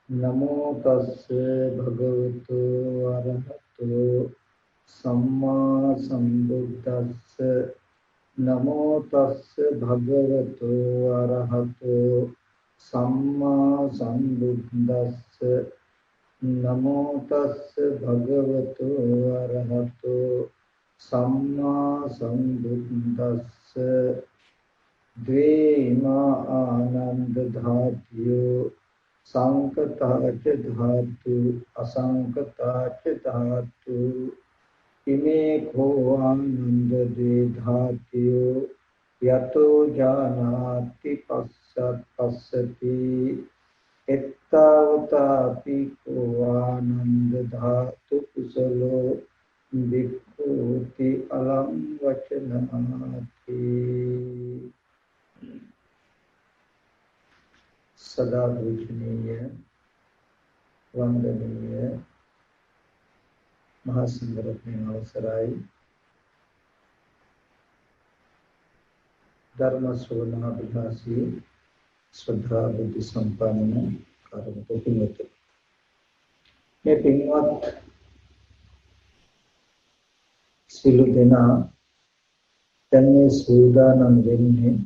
नमो तस्से भगवतो अरहतो सम्मा संबुद्दस्से नमो तस्से भगवतो अरहतो सम्मा संबुद्दस्से नमो तस्से भगवतो अरहतो सम्मा संबुद्दस्से द्वे इमा आनंद धातुयो संकताच धातु असंकताच धातु इमे को आनंद द्वे धातुयो यतो जानाति पश्चात् पश्यति एतावतापि को आनंद धातु कुशलो विभूति अलम वचनाति सदा पूजनीय वंदनीय महासंगरत्न अवसराय धर्म श्रवणाभिलाषी श्रद्धा बुद्धि संपन्न कारक पिंवत मैं पिंवत සිළු දෙනා දැන් මේ සූදානම් වෙන්නේ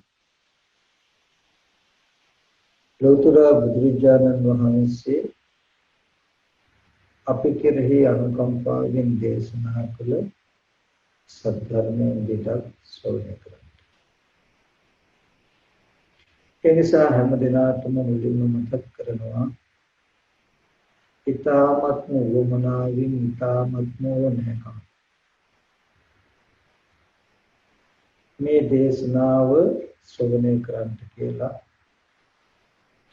ලෝතර බුදුරජාණන් වහන්සේ අපි කෙරෙහි අනුකම්පාවෙන් දේශනා කළ සත්‍යධර්මයෙන් දෙයක් ශ්‍රවණය කරන්න. ඒ නිසා හැම දිනකටම මුලින්ම මතක් කරනවා ඊ타ත්ම වමනාවින් ඊ타ත්ම නැකම් මේ දේශනාව ශ්‍රවණය කරන්න කියලා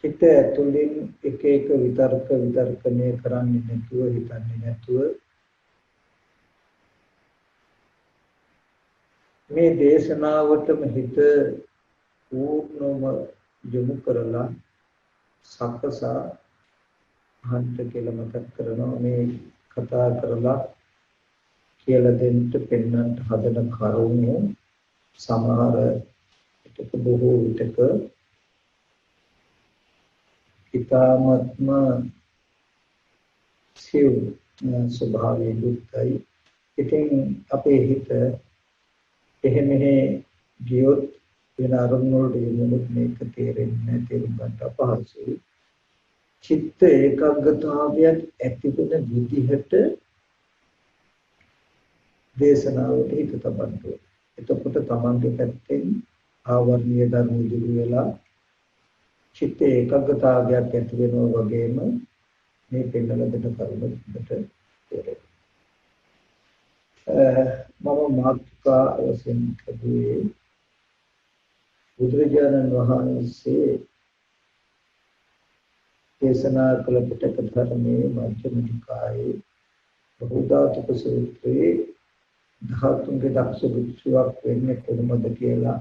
හිත ඇතුලින් එක එක විතර්කණය කරන්නේ නැතුව හිතන්නේ නැතුව මේ දේශනාවටම හිත පූර්ණම යොමු කරලා සකසා අහන්ත කියලා මතක් කරනවා මේ කතා කරලා කියලා දෙන්න පෙන්වන්න හදන කරුණු සමහර විටක බොහෝ විටක ඊ타ත්ම සිව් ස්වභාවයෙන් යුක්තයි. ඉතින් අපේ හිත එහෙම ගියොත් වෙන අරමුණු වලට යොමුනොත් මේක තේරෙන්නේ තේරුම් ගන්න අපහසුයි. චිත්ත ඒකාග්‍රතාවයක් ඇති වෙන විදිහට දේශනාවට හිත තබන්න ඕනේ. එතකොට තමන්ගේ පැත්තෙන් ආවර්ණීය ධර්ම ඉදිරි වෙලා චිත්ත ඒකාග්‍රතාවයක් ඇති වෙනවා වගේම මේ පෙන්නල දෙන කරුණුකට තේරෙනවා. මම මාත්‍රිකා වශයෙන් කදුවේ බුදුරජාණන් වහන්සේ දේශනා කළ පිටක ධර්මයේ මජ්ක්‍ධිම නිකායේ බහුධාතුක සූත්‍රයේ ධාතුන්ගේ දක්ෂ භික්ෂුවක් වෙන්නේ කොහොමද කියලා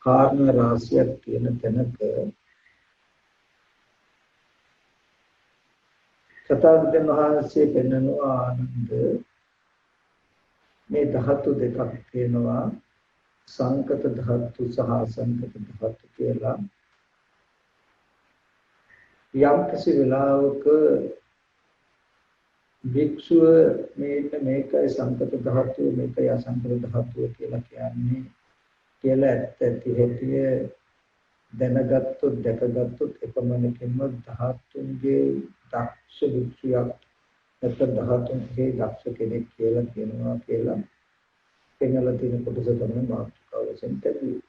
කාරණා රාශියක් තියෙන තැනක සතරෙන් වහන්සේ පෙන්වනවා ආනන්ද මේ ධාතු දෙකක් තියෙනවා සංකත ධාතු සහ අසංකත ධාතු කියලා. යම් කිසි වෙලාවක භික්ෂුව මේකයි සංකත ධාතුව මේකයි අසංකත ධාතුව කියලා කියන්නේ කියලා ඇත්ත හැටිය දැනගත්තොත් දැකගත්තොත් එපමණකින්ම ධාතුන්ගේ දක්ෂ භික්ෂුවක් නැත්නම් ධාතුන්ගේ දක්ෂ කෙනෙක් කියලා කියනවා කියලා පෙන්වලා තියෙන කොටස තමයි මාතෘකාව වශයෙන් තිබුණේ.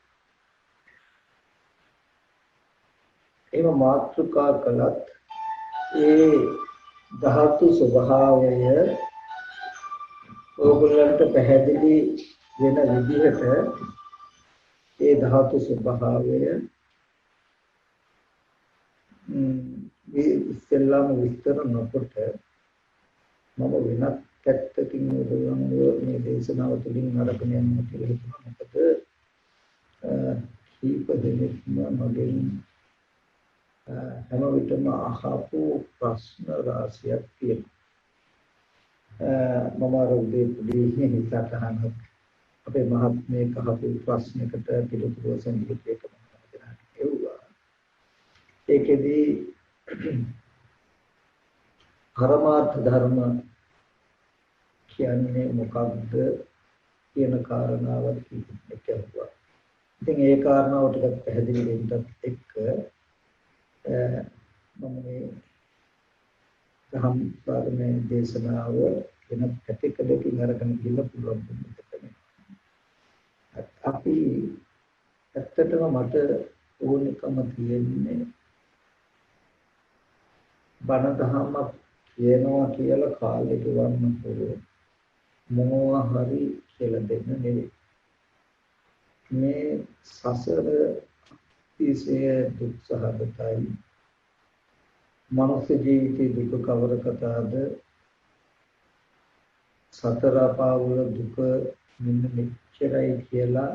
ඒව මාතෘකා කළත් ඒ ධාතු ස්වභාවය ඕගොල්ලන්ට පැහැදිලි වෙන විදිහට ඒ ධාතු ස්වභාවය මේ ඉස්සෙල්ලාම විස්තර නොකොට මම වෙනත් පැත්තකින් ඔයගොල්ලන්ව මේ දේශනාව තුළින් අරගෙන යන්න කියලා හිතුවා. මොකද කීප දෙනෙක්ම මගෙන් හැම විටම අහපු ප්‍රශ්න රාශියක් තියෙනවා. මම අරෝදේ පුදී හිතට අහන අපේ මහත්මයෙක් අහපු ප්‍රශ්නයකට පිළිතුරු වශයෙන් දීපේක මම ඒකෙදී පරමාර්ථ ධර්ම කියන්නේ මොකක්ද කියන කාරණාවත් කියනවා. ඉතින් ඒ කාරණාව ටිකක් පැහැදිලි වෙන්නත් එක්ක මම මේ ධම්මපාරමේ දේශනාව වෙන පැතිකඩකින් අරගෙන ගිහිල්ලා පුළුවන් දෙයක්. අපි ඇත්තටම මට ඕනකම තියෙන්නේ බණ දහමක් කියනවා කියලා කාලෙ ගෙවන්න පුළුවන් මොනවා හරි කියලා දෙන්න නෙවෙයි. මේ සසර තිසේ දුක් සහගතයි. මනුස්ස ජීවිතේ දුක කවර කතාවද? සතර පාවල දුක මෙන්න මෙච්චරයි කියලා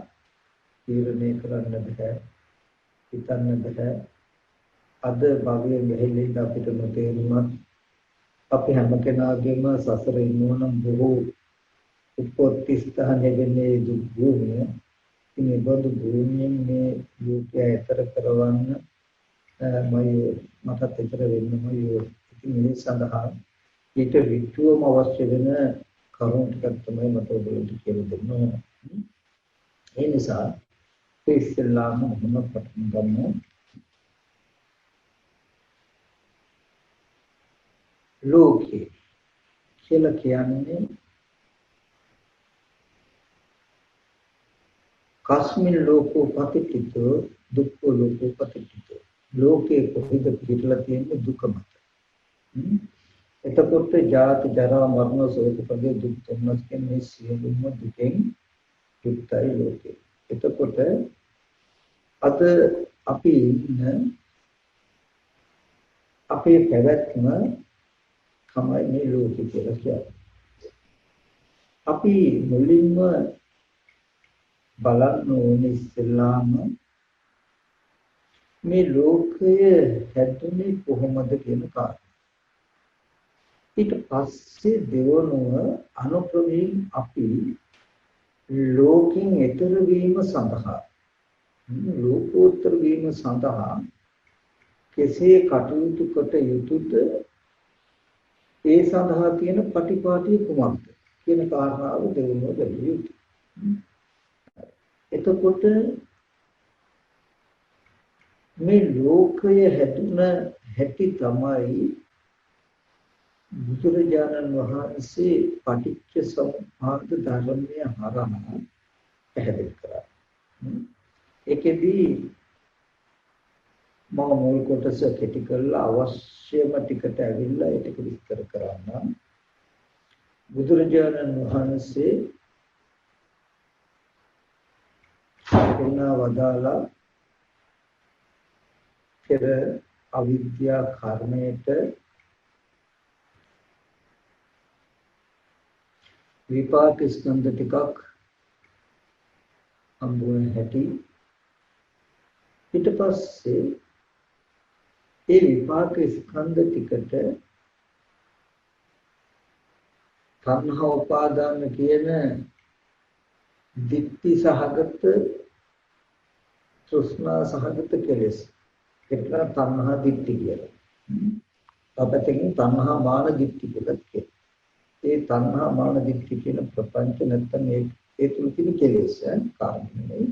තීරණය කරන්න බෑ. හිතන්න බෑ. අද භවයේ මෙහෙලින් අපිට නොතේරුණත් අපි හැම කෙනාගේම සසරේ ඉන්නවනම් බොහෝ උපෝත්ති ස්ථානයේ වෙන්නේ දුක් භූමිය. ඉතින් ඒ බඳු භූමියෙන් මේ ලෝකය ඈතර කරවන්න මටත් ඈතර වෙන්නමයි. ඉතින් මේ සඳහා ඊට විචුවම අවශ්‍ය වෙන කරුණු ටිකක් තමයි මට ඔයගොල්ලන්ට කියලා දෙන්න ඕන. ඒ නිසා ඉස්සෙල්ලාම මොන පටන් ගමු. ලෝකේ කියලා කියන්නේ කස්මින් ලෝකෝ පතිච්චිතෝ දුක්ඛෝ ලෝකෝ පතිච්චිතෝ. ලෝකේ කොහෙද පිටලා තියෙන්නේ? දුක මත. එතකොට ජාති ජරා මරණ ශෝක පරිදේ දුක් තුනස් කියන්නේ සියලුම දුකෙන් යුක්තයි ලෝකේ. එතකොට අද අපි ඉන්න අපේ පැවැත්ම තමයි මේ ලෝකේ කියලා කියන්නේ. අපි මුලින්ම බලන්න ඕනේ ඉස්සෙල්ලාම මේ ලෝකය හැදුනේ කොහොමද කියන කාරණා. ඊට පස්සේ දෙවනුව අනුක්‍රමයෙන් අපි ලෝකෙන් ඈතර වීම සඳහා ලෝකෝත්තර වීම සඳහා කෙසේ කටයුතු කොට යුතුද? ඒ සඳහා තියෙන පටිපාටිය කුමක්ද කියන කාරණාව දෙවනුව බැලිය යුතුයි. එතකොට මේ ලෝකය හැදුන හැටි තමයි බුදුරජාණන් වහන්සේ පටිච්ච සමුප්පාද ධර්මය හරහා පැහැදිලි කරා. ඒකෙදී මම මුල් කොටස කෙටි කරලා අවශ්‍යම ටිකට ඇවිල්ලා ඒක විස්තර කරන්න. බුදුරජාණන් වහන්සේ වදාලා පෙර අවිද්‍යා කර්මයට විපාක ස්කන්ධ ටිකක් හම්බුන හැටි. ඊට පස්සේ ඒ විපාක ස්කන්ධ ටිකට තණ්හා උපාදාන කියන දික්ටි සහගත තෘෂ්ණා සහගත කෙලෙස් එක්ලා තණ්හා දික්ටි කියලා. අපතකින් තණ්හා මාන දික්ටි කියලා කියනවා. ඒ තණ්හා මාන දික්ටි කියන ප්‍රපංච නැත්තම් ඒ තුල තියෙන කෙලෙස් කාරණේ.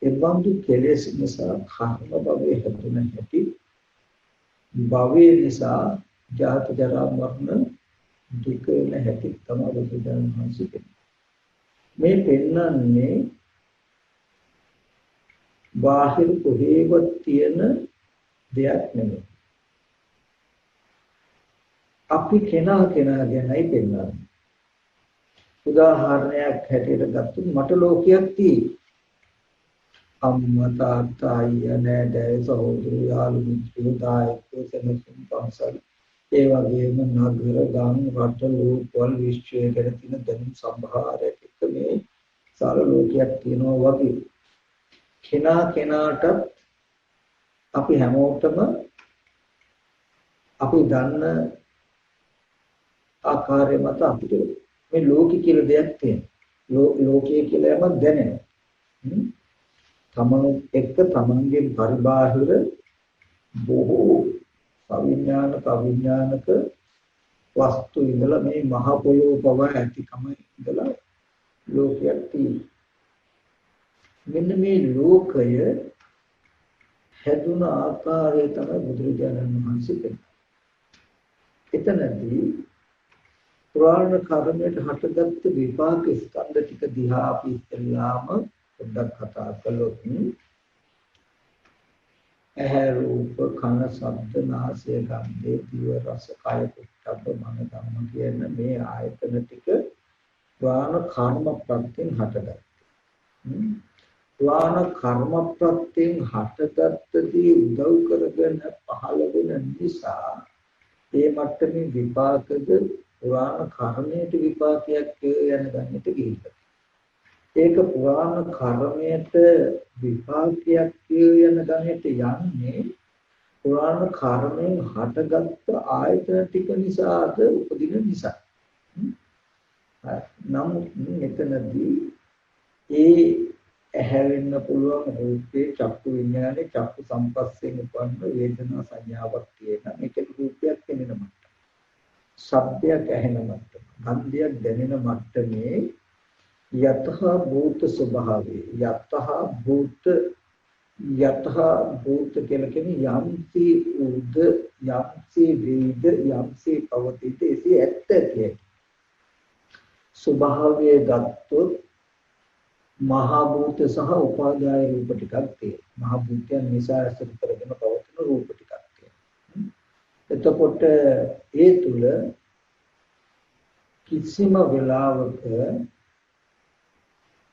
ඒ බඳු කෙලෙස් නිසා කර්ම භවයේ හැදුන හැටි, භවයේ නිසා ජාත ජරා මරණ දුක වෙන හැටි තමයි බුදුදහම හංසිකේ. මේ පෙන්නන්නේ බාහිර කොහේවත් තියෙන දෙයක් නෙමෙයි. අපි කෙනා ගැනයි පෙන්නන්නේ. උදාහරණයක් හැටියට ගත්තොත් මට ලෝකයක් තියෙනවා. අම්මා තාත්තා අයියා නෑදෑයෝ සහෝදරයෝ යාළු මිත්‍රයෝ දායකයෝ සෙනසුන් පන්සල් ඒ වගේම නගර ගම් රට ලෝකවල විශ්වයේ ගැන තියෙන දැනුම් සම්භාරයක් එක්ක මේ සාර ලෝකයක් තියෙනවා වගේ. කෙනාට අපි හැමෝටම අපි දන්න ආකාරය මත අපිට මේ ලෝකෙ කියලා දෙයක් තියෙනවා. ලෝකයේ කියලා යමක් දැනෙනවා. තමනුත් එක්ක තමන්ගේ පරිබාහිර බොහෝ අවිඥානික වස්තු ඉඳලා මේ මහ පොළොව පව ඇතිකම ඉඳලා ලෝකයක් තියෙනවා. මෙන්න මේ ලෝකය හැදුන ආකාරය තමයි බුදුරජාණන් වහන්සේ පෙන්නන්නේ. එතනදී පුරාණ කර්මයට හටගත්තු විපාක ස්කන්ධ ටික දිහා අපි ඉස්සෙල්ලාම පොඩ්ඩක් කතා කළොත් ඇහැ රූප කන ශබ්ද නාසය ගන්ධ දිව රස කය පොට්ටබ්බ මන ධම්ම කියන මේ ආයතන ටික පුරාණ කර්ම ප්‍රත්‍යයෙන් හටගත්තා. පුරාණ කර්ම ප්‍රත්‍යයෙන් හටගත්තදී උදව් කරගෙන පහළ වෙන නිසා ඒ මට්ටමේ විපාකද පුරාණ කර්මයට විපාකයක් යන ගන්නට ගිහිල්ලා. ඒක පුරාණ කර්මයට විපාකයක් යන ගන්නට යන්නේ පුරාණ කර්මයෙන් හටගත්ත ආයතන ටික නිසාද උපදින නිසා. නමුත් මෙතනදී ඒ ඇහැවෙන්න පුළුවන් රූපේ චක්කු විඥානේ චක්කු සම්පස්යෙන් උපන්න වේදනා සංඥාවක් තියෙන මේක රූපයක් වෙනෙන මට්ටම. ශබ්දයක් ඇහෙන මට්ටම. ගන්ධයක් දැනෙන මට්ටමේ යතහ භූත ස්වභාවය යතහ භූත කියලා කියන්නේ යම්සි උද යම්සි වේද යම්සි පවතිත එසේ ඇත්ත ඇති ස්වභාවය ගත්තොත් මහ භූත සහ උපාදාය රූප ටිකක් තියෙනවා. මහ භූතයන් නිසා ඇසුරු කරගෙන පවතින රූප ටිකක් තියෙනවා. එතකොට ඒ තුල කිසිම වෙලාවක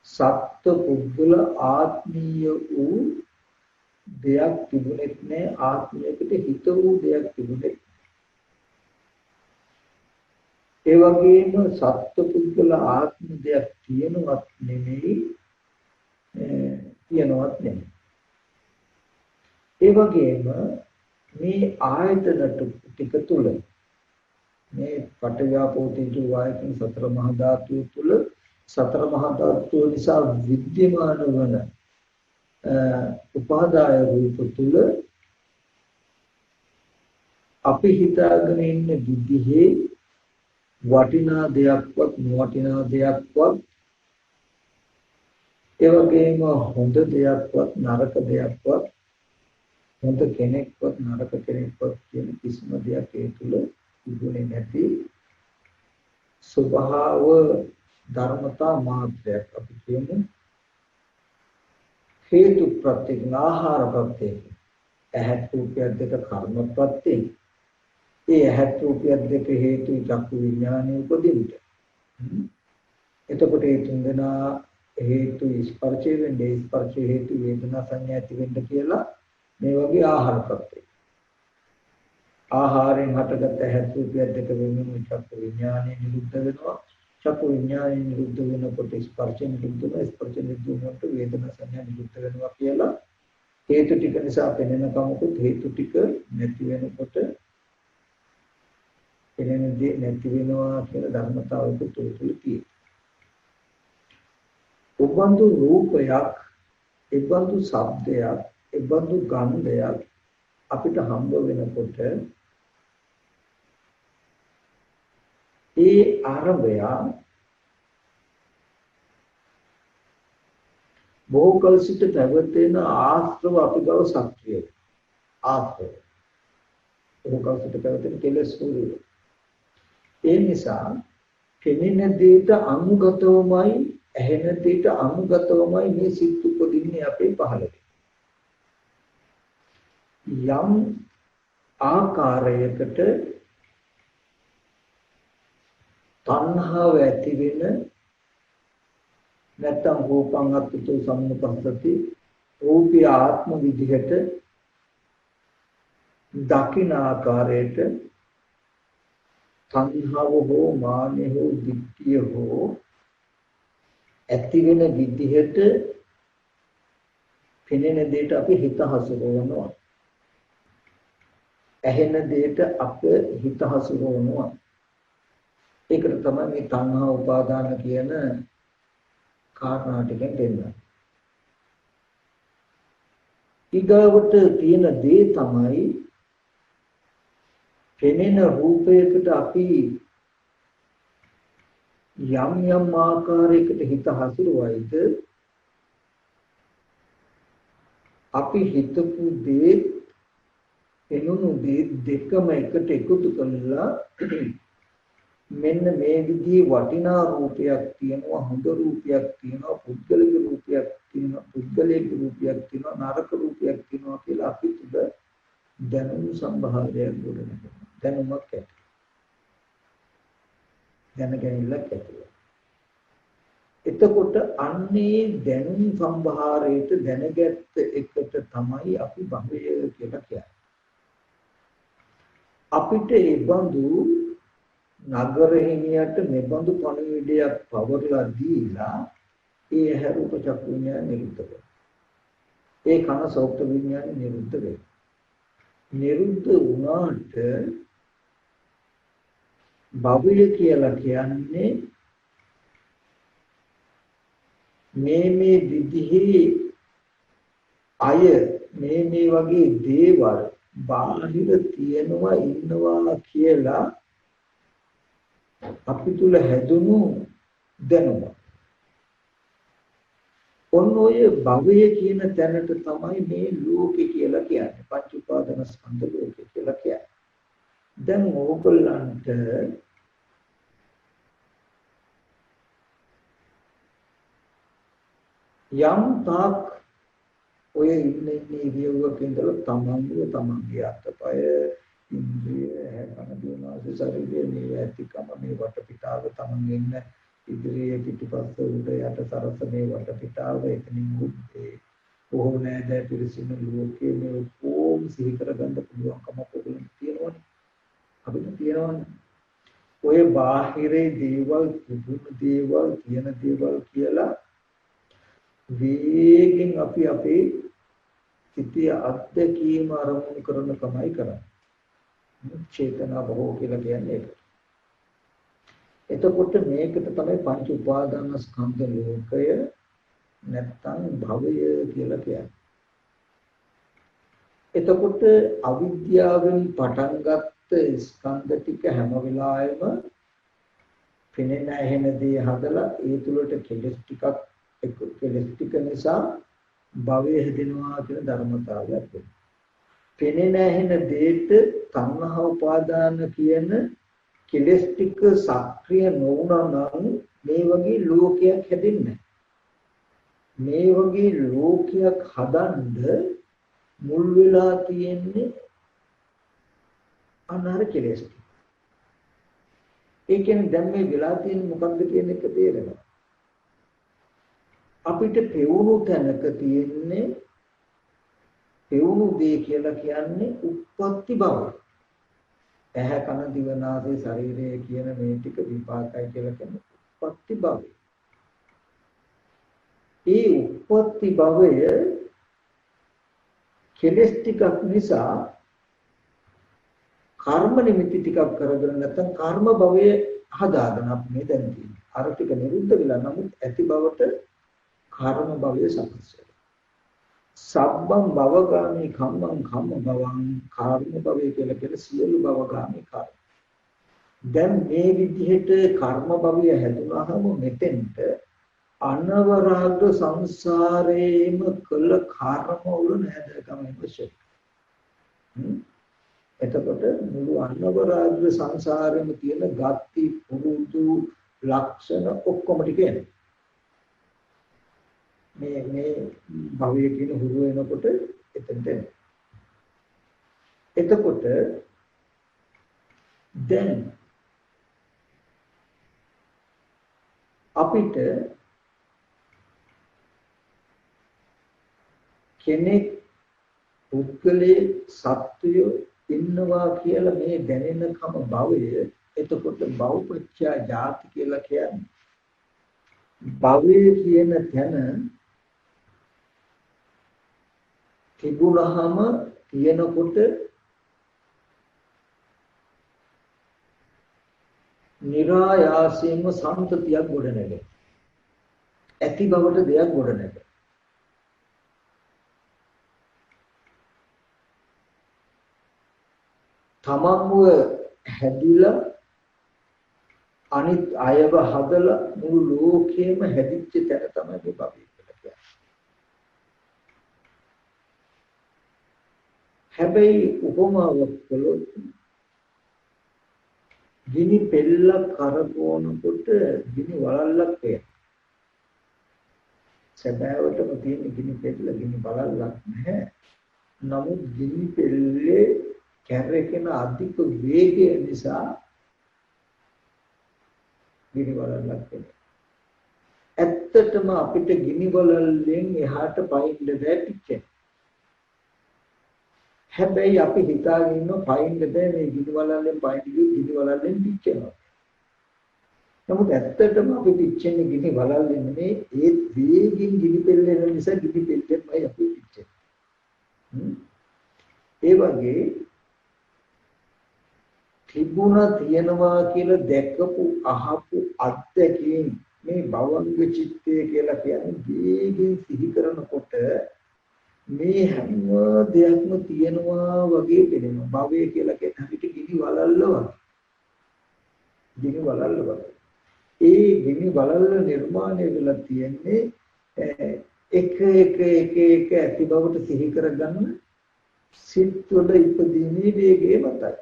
සත්ත්ව පුද්ගල ආත්මීය වූ දෙයක් තිබුණෙත් නැහැ. ආත්මයකට හිත වූ දෙයක් තිබුණෙත් ඒ වගේම සත්ත්ව පුද්ගල ආත්ම දෙයක් තියෙනවත් නෙමෙයි ඒ වගේම මේ ආයතන ටික තුල මේ පඨවි තේජෝ වායකින් සතර මහා ධාතු තුල සතර මහා ධාතු නිසා විද්‍යමාන වන උපාදාය රූප තුල අපි හිතාගෙන ඉන්න විදිහේ වටිනා දෙයක්වත් නොවටිනා දෙයක්වත් ඒ වගේම හොඳ දෙයක්වත් නරක දෙයක්වත් හොඳ කෙනෙක්වත් නරක කෙනෙක්වත් කියන කිසිම දෙයක් ඒ තුල තිබුණේ නැති ස්වභාව ධර්මතා මාත්‍රයක් අපි කියමු හේතු ප්‍රත්‍යයෙන් ආහාර ප්‍රත්‍යයෙන් ඇහැ රූපය දෙක කර්ම ප්‍රත්‍යයෙන් ඒ ඇහැ රූපය දෙක හේතු චක්කු විඥානය උපදින්න. එතකොට ඒ තුන්දෙනා හේතු ස්පර්ශය වෙන්නේ ස්පර්ශ හේතු වේදනා සංඥා ඇති වෙන්න කියලා මේ වගේ ආහාර ප්‍රත්‍යය. ආහාරයෙන් හටගත් ඇහැ රූපය දෙක වෙනුම චක්කු විඥානය නිරුද්ධ වෙනවා. චක්කු විඥානය නිරුද්ධ වෙනකොට ස්පර්ශය නිරුද්ධ වෙනවා. ස්පර්ශ නිරුද්ධ වෙනකොට වේදනා සංඥා නිරුද්ධ වෙනවා කියලා හේතු ටික නිසා පෙනෙන කමකුත් හේතු ටික නැති වෙනකොට පෙනෙන දේ නැති වෙනවා කියලා ධර්මතාවයක තුල තියෙනවා. උබන්දු රූපයක්, එබඳු ශබ්දයක්, එබඳු ගන්ධයක් අපිට හම්බ වෙනකොට ඒ ආරම්භය බොහෝ කල සිට පැවතෙන ආශ්‍රව අපි ගාව සක්‍රියයි. ආශ්‍රව. බොහෝ කල සිට පැවතෙන කෙලෙස් වූ. ඒ නිසා කෙනෙන දෙයට අනුගතවමයි ඇහෙන දෙයට අනුගතවමයි මේ සිත් උපදින්නේ අපේ පහළට. යම් ආකාරයකට තණ්හාව ඇති වෙන නැත්නම් රූපං අත්ථෝ සම්මුපස්සති රූපී ආත්ම විදිහට දකින ආකාරයට තණ්හාව හෝ මානෙ හෝ දිට්ඨිය හෝ ඇති වෙන විදිහට පෙනෙන දෙයට අපි හිත හසුරවනවා. ඇහෙන දෙයට අප හිත හසුරවනවා. ඒකට තමයි මේ තණ්හා උපාදාන කියන කාරණා ටිකෙන් දෙන්නේ. ඊගවට තියෙන දේ තමයි පෙනෙන රූපයකට අපි යම් ආකාරයකට හිත හසුරුවයිද අපි හිතපු දේ එනුණු දේ දෙකම එකට එකතු කළා මෙන්න මේ විදිහේ වටිනා රූපයක් තියෙනවා හොඳ රූපයක් තියෙනවා පුද්ගලික රූපයක් තියෙනවා පුද්ගලික රූපයක් තියෙනවා නරක රූපයක් තියෙනවා කියලා අපි තුද දැනුම් සම්භාරයක් ගොඩනගනවා දැනුමක් ඇති දැනගැනිල්ලක් ඇති එතකොට අන්නේ දැනුම් සම්භාරයට දැනගත්ත එකට තමයි අපි භවය කියලා කියන්නේ අපිට ඒ බඳු නගර හිමියට මෙබඳු පණිවිඩයක් පවරලා දීලා ඒ හැරූප චක්කු විඤ්ඤාණය නිරුද්ධ වෙනවා. ඒ කන සෝක්ත විඤ්ඤාණය නිරුද්ධ වෙනවා. නිරුද්ධ වුණාට භවය කියලා කියන්නේ මේ විදිහේ අය මේ වගේ දේවල් බාහිර තියෙනවා ඉන්නවා කියලා අපි තුල හැදුණු දැනුම. ඔන්න ඔය භවය කියන තැනට තමයි මේ ලෝකේ කියලා කියන්නේ. පංච උපාදාන ස්කන්ධ ලෝකේ කියලා කියන්නේ. දැන් ඕගොල්ලන්ට යම් තාක් ඔය ඉන්නේ ඉරියව්වක ඉඳලා තමන්ගේ අතපය ඉන්ද්‍රිය හැකන දුනාස ශරීරයේ මේ ඇතිකම මේ වටපිටාව තමන් ඉන්න ඉදිරියේ පිටිපස්ස උඩ යට සරස මේ වටපිටාව එතනින් උද්දේ කොහොම නැද පිරිසිදු ලෝකයේ මේ කොම් සිහි කරගන්න පුළුවන්කම ඔයගොල්ලන්ට තියෙනවනේ අපිට තියෙනවනේ ඔය බාහිරේ දේවල් තිබුණු දේවල් තියෙන දේවල් කියලා වේගෙන් අපි අපේ සිතේ අත්දැකීම ආරම්භ කරන කමයි කරන්නේ චේතනා බහෝ කියලා කියන්නේ ඒක. එතකොට මේකට තමයි පංච උපාදාන ස්කන්ධ ලෝකය නැත්තම් භවය කියලා කියන්නේ. එතකොට අවිද්‍යාවෙන් පටන් ගත්ත ස්කන්ධ ටික හැම වෙලාවෙම පෙනෙන ඇහෙන දේ හදලා ඒ තුලට කෙලස් ටික නිසා භවය හැදෙනවා කියන ධර්මතාවයක් වෙනවා. පෙනෙන ඇහෙන දේට තණ්හා උපාදාන කියන කෙලස් ටික සක්‍රිය නොවුණා නම් මේ වගේ ලෝකයක් හැදෙන්නේ මේ වගේ ලෝකයක් හදන්න මුල් වෙලා තියෙන්නේ අනාර කෙලස් ටික. ඒ කියන්නේ දැන් මේ වෙලා තියෙන මොකක්ද කියන එක තේරෙනවා. අපිට පෙවුණු තැනක තියෙන්නේ පෙවුණු දේ කියලා කියන්නේ උප්පත්ති භව. ඇහැ කන දිව නාසය ශරීරය කියන මේ ටික විපාකයි කියලා කියන්නේ උප්පත්ති භවය. ඒ උප්පත්ති භවය කෙලස් ටිකක් නිසා කර්ම නිමිති ටිකක් කරගෙන නැත්නම් කර්ම භවය හදාගෙන අපි මේ දැන් තියෙන්නේ. අර ටික නිරුද්ධ වෙලා නමුත් ඇති බවට කර්ම භවය සකස් වෙනවා. සබ්බම් භවගාමී කම්මං කම්ම භවං කර්ම භවය කියලා කියන සියලු භවගාමී කර්ම. දැන් මේ විදිහට කර්ම භවය හැදුනහම මෙතෙන්ට අනවරාග සංසාරේම කළ කර්ම වල නැදකම අවශ්‍යයි. එතකොට මුළු අනවරාග සංසාරෙම තියෙන ගති පුරුදු ලක්ෂණ ඔක්කොම ටික එනවා. මේ භවය කියන හුරු වෙනකොට එතනට එනවා. එතකොට දැන් අපිට කෙනෙක් පුද්ගලයේ සත්වය ඉන්නවා කියලා මේ දැනෙනකම භවය එතකොට භවපච්චා ජාති කියලා කියන්නේ භවය කියන තැන තිබුණාම තියෙනකොට નિરાයාසයෙන්ම සම්පතියක් ගොඩනැගෙයි. ඇති බවට දෙයක් ගොඩනැගෙයි. තමන්ව හැදිලා අනිත් අයව හදලා මුළු ලෝකෙම හැදිච්ච තැන තමයි මේ භවය කියලා කියන්නේ. හැබැයි උපමාවක් කළොත් ගිනි පෙල්ලක් කරකවනකොට ගිනි වලල්ලක් වෙනවා. සැබෑවටම තියෙන ගිනි පෙල්ල ගිනි වලල්ලක් නැහැ. නමුත් ගිනි පෙල්ලේ කැරකෙන අධික වේගය නිසා ගිනි වලල්ලක් වෙනවා. ඇත්තටම අපිට ගිනි වලල්ලෙන් එහාට පයින්න බැහැ පිටින්. හැබැයි අපි හිතාගෙන ඉන්න පයින්න බෑ මේ ගිනි වලල්ලෙන් පයින්න ගිනි වලල්ලෙන් පිච්චෙනවා. නමුත් ඇත්තටම අපි පිච්චෙන්නේ ගිනි වලල්ලෙන් නෙමෙයි ඒ වේගින් ගිනි පෙල්ලෙන නිසා ගිනි පෙල්ලෙන්මයි අපි පිච්චෙන්නේ. ඒ වගේ තිබුණා තියනවා කියලා දැකපු අහපු අත්දැකීම් මේ භවංග චිත්තය කියලා කියන්නේ වේගින් සිහි කරනකොට මේ හැම දෙයක්ම තියෙනවා වගේ පේනවා. භවය කියලා කියන්නේ අපිට ගිනි වලල්ල වගේ. ගිනි වලල්ල වගේ. ඒ ගිනි වලල්ල නිර්මාණය වෙලා තියෙන්නේ එක ඇති බවට සිහි කරගන්න සිත්වල ඉපදීමේ වේගය මතයි.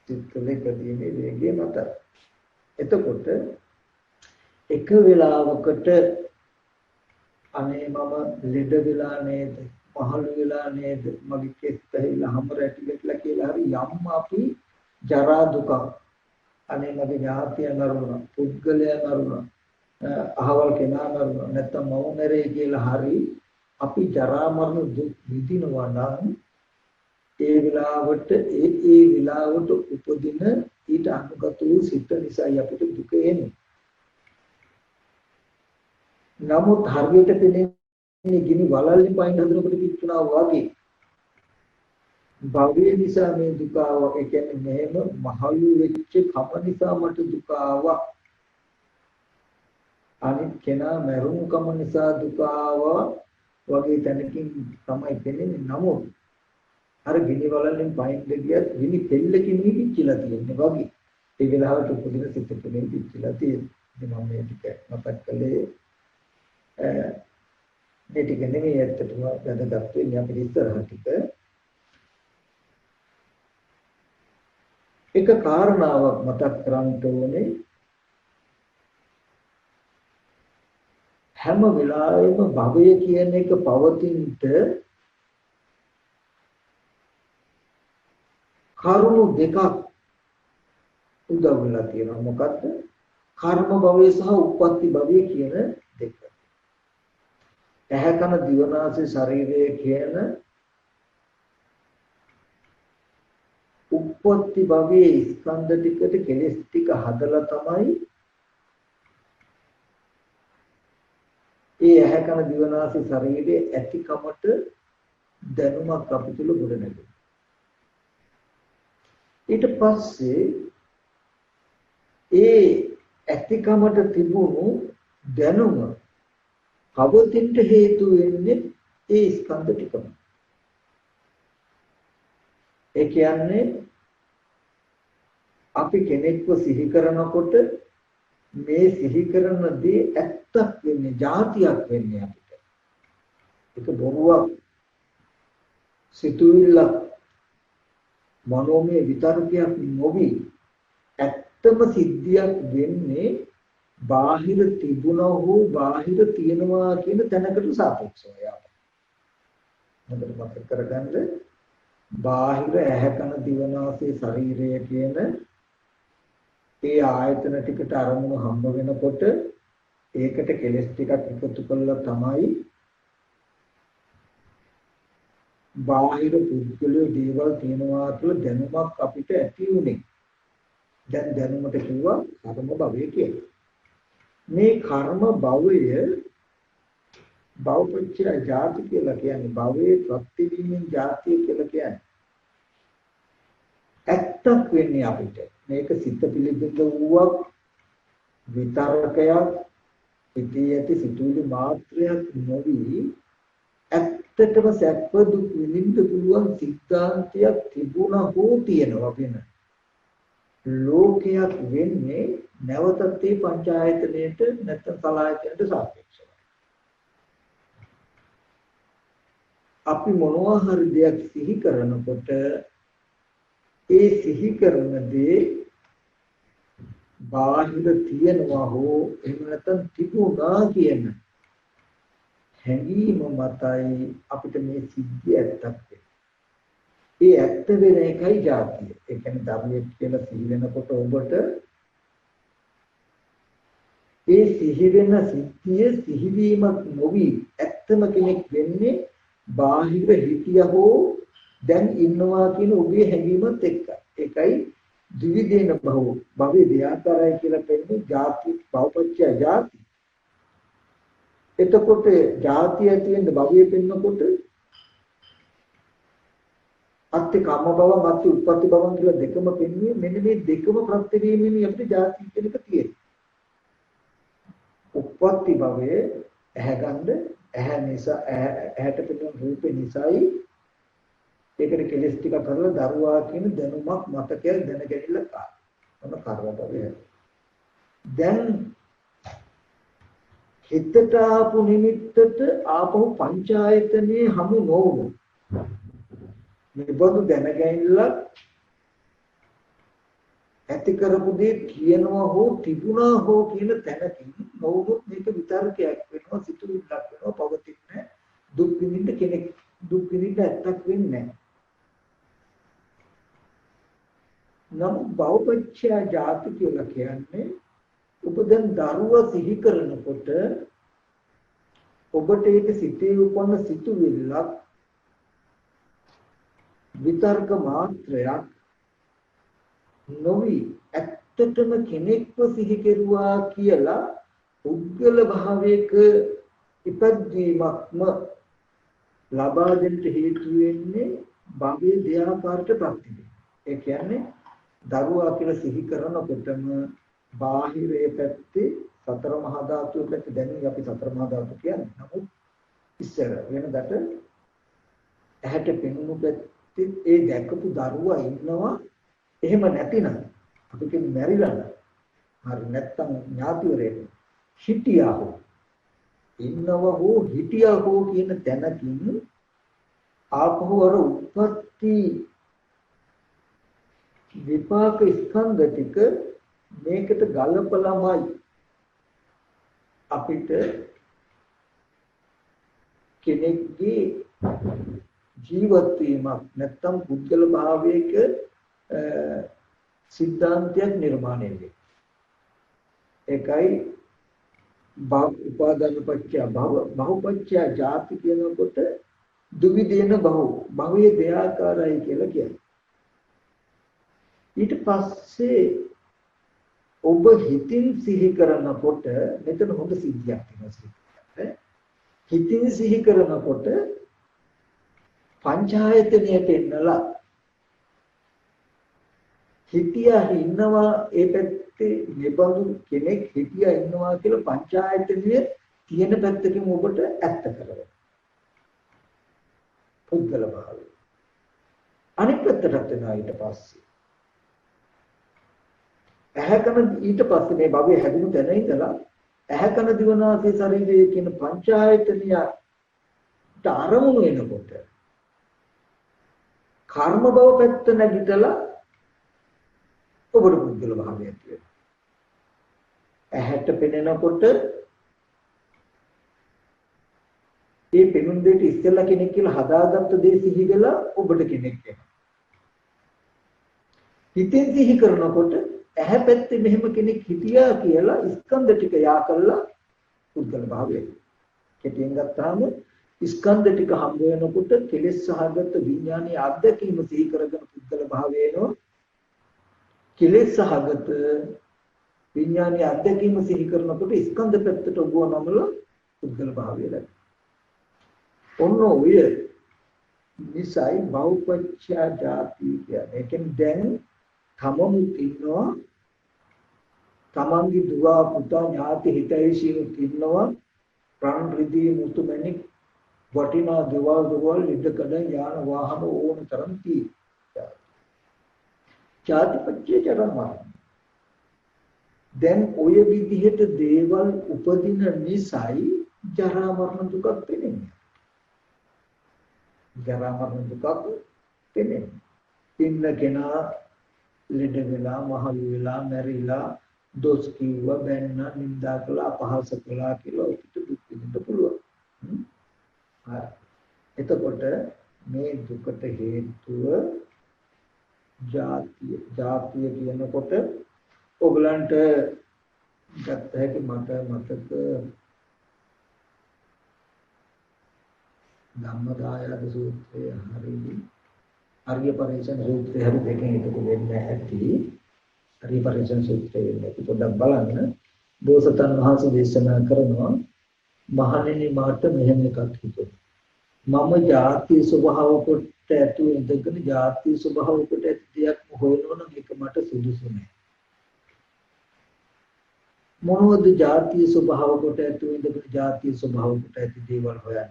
සිත්වල ඉපදීමේ වේගය මතයි. එතකොට එක වෙලාවකට අනේ මම ලෙඩ වෙලා නේද මහලු වෙලා නේද මගේ කෙස් පැහිලා හැම රැටිලා කියලා හරි යම් අපි ජරා දුක අනේ මගේ ඥාතිය නරුණා පුද්ගලයා නරුණා අහවල් කෙනා නරුණා නැත්තම් මව මැරේ කියලා හරි අපි ජරා මරණ දුක් විඳිනවා නම් ඒ විලාවට ඒ විලාවට උපදින ඊට අනුගත වූ සිත නිසායි අපිට දුක එන්නේ. නමුත් හරියට පෙනෙන්නේ ගිනි වලල්ලෙන් පයින් හදනකොට පිච්චුණා වගේ. භවය නිසා මේ දුක ආවා. ඒ කියන්නේ මෙහෙම මහලු වෙච්ච කම නිසා මට දුක ආවා. අනිත් කෙනා මරුණු කම නිසා දුක ආවා වගේ තැනකින් තමයි පෙනෙන්නේ. නමුත් අර ගිනි වලල්ලෙන් පයින් ගියත් ගිනි පෙල්ලකින් පිච්චිලා තියෙන්නේ වගේ. ඒ වෙලාවට උපදින සිත තුළින් පිච්චිලා තියෙන්නේ. ඉතින් මම මේ ටික මතක් කළේ මේ ටික නෙමෙයි ඇත්තටම වැදගත් වෙන්නේ අපිට ඉස්සරහ ටික. එක කාරණාවක් මතක් කරගන්න ඕනේ. හැම වෙලාවෙම භවය කියන එක පවතිනට කරුණු දෙකක් උදව් වෙලා තියෙනවා. මොකද්ද? කර්ම භවය සහ උප්පත්ති භවය කියන දෙක. ඇහැ කන දිව නාසය ශරීරය කියන උප්පත්ති භවයේ ස්කන්ධ ටිකට කෙලස් ටික හදලා තමයි ඒ ඇහැ කන දිව නාසය ශරීරයේ ඇතිකමට දැනුමක් අපි තුල ගොඩනැගෙනවා. ඊට පස්සේ ඒ ඇතිකමට තිබුණු දැනුම පවතින්න හේතු වෙන්නේ ඒ ස්කන්ධ ටිකම. ඒ කියන්නේ අපි කෙනෙක්ව සිහි කරනකොට මේ සිහි කරන දේ ඇත්තක් වෙන්නේ, જાතියක් වෙන්නේ අපිට. ඒක බොරුවක්, සිතුවිල්ලක්, මනෝමය විතරකයක් නොවි ඇත්තම සිද්ධියක් වෙන්නේ බාහිර තිබුණා හෝ බාහිර තියෙනවා කියන තැනකට සාපේක්ෂව යාම. මොකද මතක කරගන්න බාහිර ඇහැ කන දිව නාසය ශරීරය කියන ඒ ආයතන ටිකට අරමුණු හම්බ වෙනකොට ඒකට කෙලස් ටිකක් එකතු කළා තමයි බාහිර පුද්ගලයෝ දේවල් තියෙනවා කියලා දැනුමක් අපිට ඇති උනේ. දැන් දැනුමට කිව්වා කර්ම භවය කියලා. මේ කර්ම භවය භවපච්චය ජාති කියලා කියන්නේ භවයේ ප්‍රතිවිමින් ජාතිය කියලා කියන්නේ. ඇත්තක් වෙන්නේ අපිට. මේක සිත පිළිබඳ වූවක් විතරකයක් ඉතී ඇති සිතුවිලි මාත්‍රයක් නොවි ඇත්තටම සැප දුක් විඳින්න පුළුවන් සිද්ධාන්තයක් තිබුණා හෝ තියෙනවා වෙන. ලෝකයක් වෙන්නේ නැවතත් මේ පංචායතනයේට නැත්නම් සලආයතනයට සාපේක්ෂව. අපි මොනවා හරි දෙයක් සිහි කරනකොට ඒ සිහි කරන දේ බාහිර තියනවා හෝ එහෙම නැත්නම් තිබුණා කියන හැඟීම මතයි අපිට මේ සිද්ධිය ඇත්තක් වෙන්නේ. ඒ ඇත්ත වෙන එකයි ජාතිය. ඒ කියන්නේ ධර්මයේ කියලා සිහි වෙනකොට ඔබට ඒ සිහි වෙන සිද්ධිය සිහිවීමක් නොවි ඇත්තම කෙනෙක් වෙන්නේ බාහිර හිතිය හෝ දැන් ඉන්නවා කියන ඔබේ හැඟීමත් එක්ක. ඒකයි ද්විදේන භවයේ දෙආකාරයි කියලා කියන්නේ ජාති භවපච්චය ජාති. එතකොට ජාතිය ඇති වෙන භවයේ පෙන්නකොට අත්ති කම්ම භව අත්ති උත්පත්ති භව කියලා දෙකම පෙන්වන්නේ මෙන්න මේ දෙකම ප්‍රත්‍ය වීමෙන් අපිට ජාති කියන එක තියෙනවා. උත්පත්ති භවයේ ඇහැ ගන්න ඇහැ නිසා ඇහැට පෙනෙන රූපේ නිසායි ඒකට කෙලස් ටික කරලා දරුවා කියන දැනුමක් මතකයක් දැනගැනිල්ල කාන. මොන කර්ම භවය. දැන් හිතට ආපු නිමිත්තට ආපහු පංචායතනයේ හමු නොවුණු නිබඳු දැනගැනිල්ල ඇති කරපු දේ කියනවා හෝ තිබුණා හෝ කියන තැනකින් නොවුනොත් මේක විතරකයක් වෙනවා සිතුවිල්ලක් වෙනවා පවතින්නේ දුක් විඳින්න කෙනෙක් දුක් විඳින්න ඇත්තක් වෙන්නේ නැහැ. නම් භවපච්චය ජාති කියලා කියන්නේ ඔබ දැන් දරුවා සිහි කරනකොට ඔබට ඒක සිතේ උපන්න සිතුවිල්ලක් විතර්ක මාත්‍රයක් නොවි ඇත්තටම කෙනෙක්ව සිහි කෙරුවා කියලා උද්ගල භාවයක ඉපදීමක්ම ලබා දෙන්න හේතු වෙන්නේ භවයේ දෙආකාරයට ප්‍රතිදී. ඒ කියන්නේ දරුවා කියලා සිහි කරනකොටම බාහිරයේ පැත්තේ සතර මහා ධාතු පැත්ත දැනුයි අපි සතර මහා ධාතු කියන්නේ. නමුත් ඉස්සර වෙනදට ඇහැට පෙනුණු පැත්තේ ඒ දැකපු දරුවා ඉන්නවා. එහෙම නැතිනම් අපි කියන්නේ මැරිලා හරි නැත්තම් ඥාතිවරයෙක් හිටියා හෝ ඉන්නව හෝ හිටියා හෝ කියන තැනකින් ආපහු අර උත්පත්ති විපාක ස්කන්ධ ටික මේකට ගලපලාමයි අපිට කෙනෙක්ගේ ජීවත් වීමක් නැත්තම් පුද්ගල භාවයක සිද්ධාන්තයක් නිර්මාණය වෙන්නේ. ඒකයි උපාදාන පත්‍ය භවපත්‍ය ජාති කියනකොට දුවිදේන භවයේ දෙආකාරයි කියලා කියන්නේ. ඊට පස්සේ ඔබ හිතින් සිහි කරනකොට මෙතන හොඳ සිද්ධියක් තියෙනවා. හිතින් සිහි කරනකොට පංචායතනයට එන්නලා හිතියා ඉන්නවා ඒ පැත්තේ නිබඳු කෙනෙක් හිතියා ඉන්නවා කියලා පංචායතනයේ තියෙන පැත්තකින් ඔබට ඇත්ත කරගන්න. පුද්ගල භාවය. අනිත් පැත්තට එනවා ඊට පස්සේ. ඇහැකන ඊට පස්සේ මේ භවයේ හැදුණු තැන ඉඳලා ඇහැකන දිවනාසය ශරීරයේ කියන පංචායතනයට අරමුණු වෙනකොට කර්ම භව පැත්ත නැගිටලා ඔබට පුද්ගල භාවය ඇති වෙනවා. ඇහැට පෙනෙනකොට ඒ පෙනුන දෙයට ඉස්සෙල්ලා කෙනෙක් කියලා හදාගත්ත දේ සිහි වෙලා ඔබට කෙනෙක් වෙනවා. හිතෙන් සිහි කරනකොට ඇහැ පැත්තේ මෙහෙම කෙනෙක් හිටියා කියලා ස්කන්ධ ටික යා කළා පුද්ගල භාවය. කෙටියෙන් ගත්තාම ස්කන්ධ ටික හම්බ වෙනකොට කෙලෙස් සහගත විඥානීය අත්දැකීම සිහි කරගෙන පුද්ගල භාවය එනවා. කෙලෙස් සහගත විඥානීය අත්දැකීම සිහි කරනකොට ස්කන්ධ පැත්තට ඔබව නමල පුද්ගල භාවය ලැබෙනවා. ඔන්න ඔය නිසයි භවපච්චය ජාති කියන්නේ. ඒ කියන්නේ දැන් තමමුත් ඉන්නවා තමන්ගේ දුව පුතා ඥාති හිතයිසිනුත් ඉන්නවා ප්‍රාණ රිදී මුතුමැණික් වටිනා දේවල් ඉදකඩ යාන වාහන ඕන තරම් තියෙනවා. ජාතිපච්චය ජරා මරණ. දැන් ඔය විදිහට දේවල් උපදින නිසායි ජරා මරණ දුකක් වෙන්නේ. ජරා මරණ දුකක් වෙන්නේ. ඉන්න කෙනා ලෙඩ වෙලා මහලු වෙලා මැරිලා දොස් කිව්වා බැන්න නින්දා කළා අපහාස කළා කියලා ඔකට දුක් විඳින්න පුළුවන්. හරි. එතකොට මේ දුකට හේතුව ජාතිය කියනකොට ඔයගලන්ට ගත්ත හැකි මට මතක ධම්මදායක සූත්‍රය හරියි ආර්ය පරිශන සූත්‍රය හරි දෙකෙන් එකතු වෙන්න ඇති. ආර්ය පරිශන සූත්‍රය වෙන්නේ පොඩ්ඩක් බලන්න. බෝසතන් වහන්සේ දේශනා කරනවා මහණෙනි මාට මෙහෙම එකක් හිතුණා. මම ಜಾති ස්වභාව කොට ඇතු ඉඳගෙන ಜಾති ස්වභාව කොට ඇති දෙයක් හොයනවනම් ඒක මට සුදුසු නෑ. මොනවද ಜಾති ස්වභාව කොට ඇතු ඉඳගෙන ಜಾති ස්වභාව කොට ඇති දේවල් හොයන්නේ?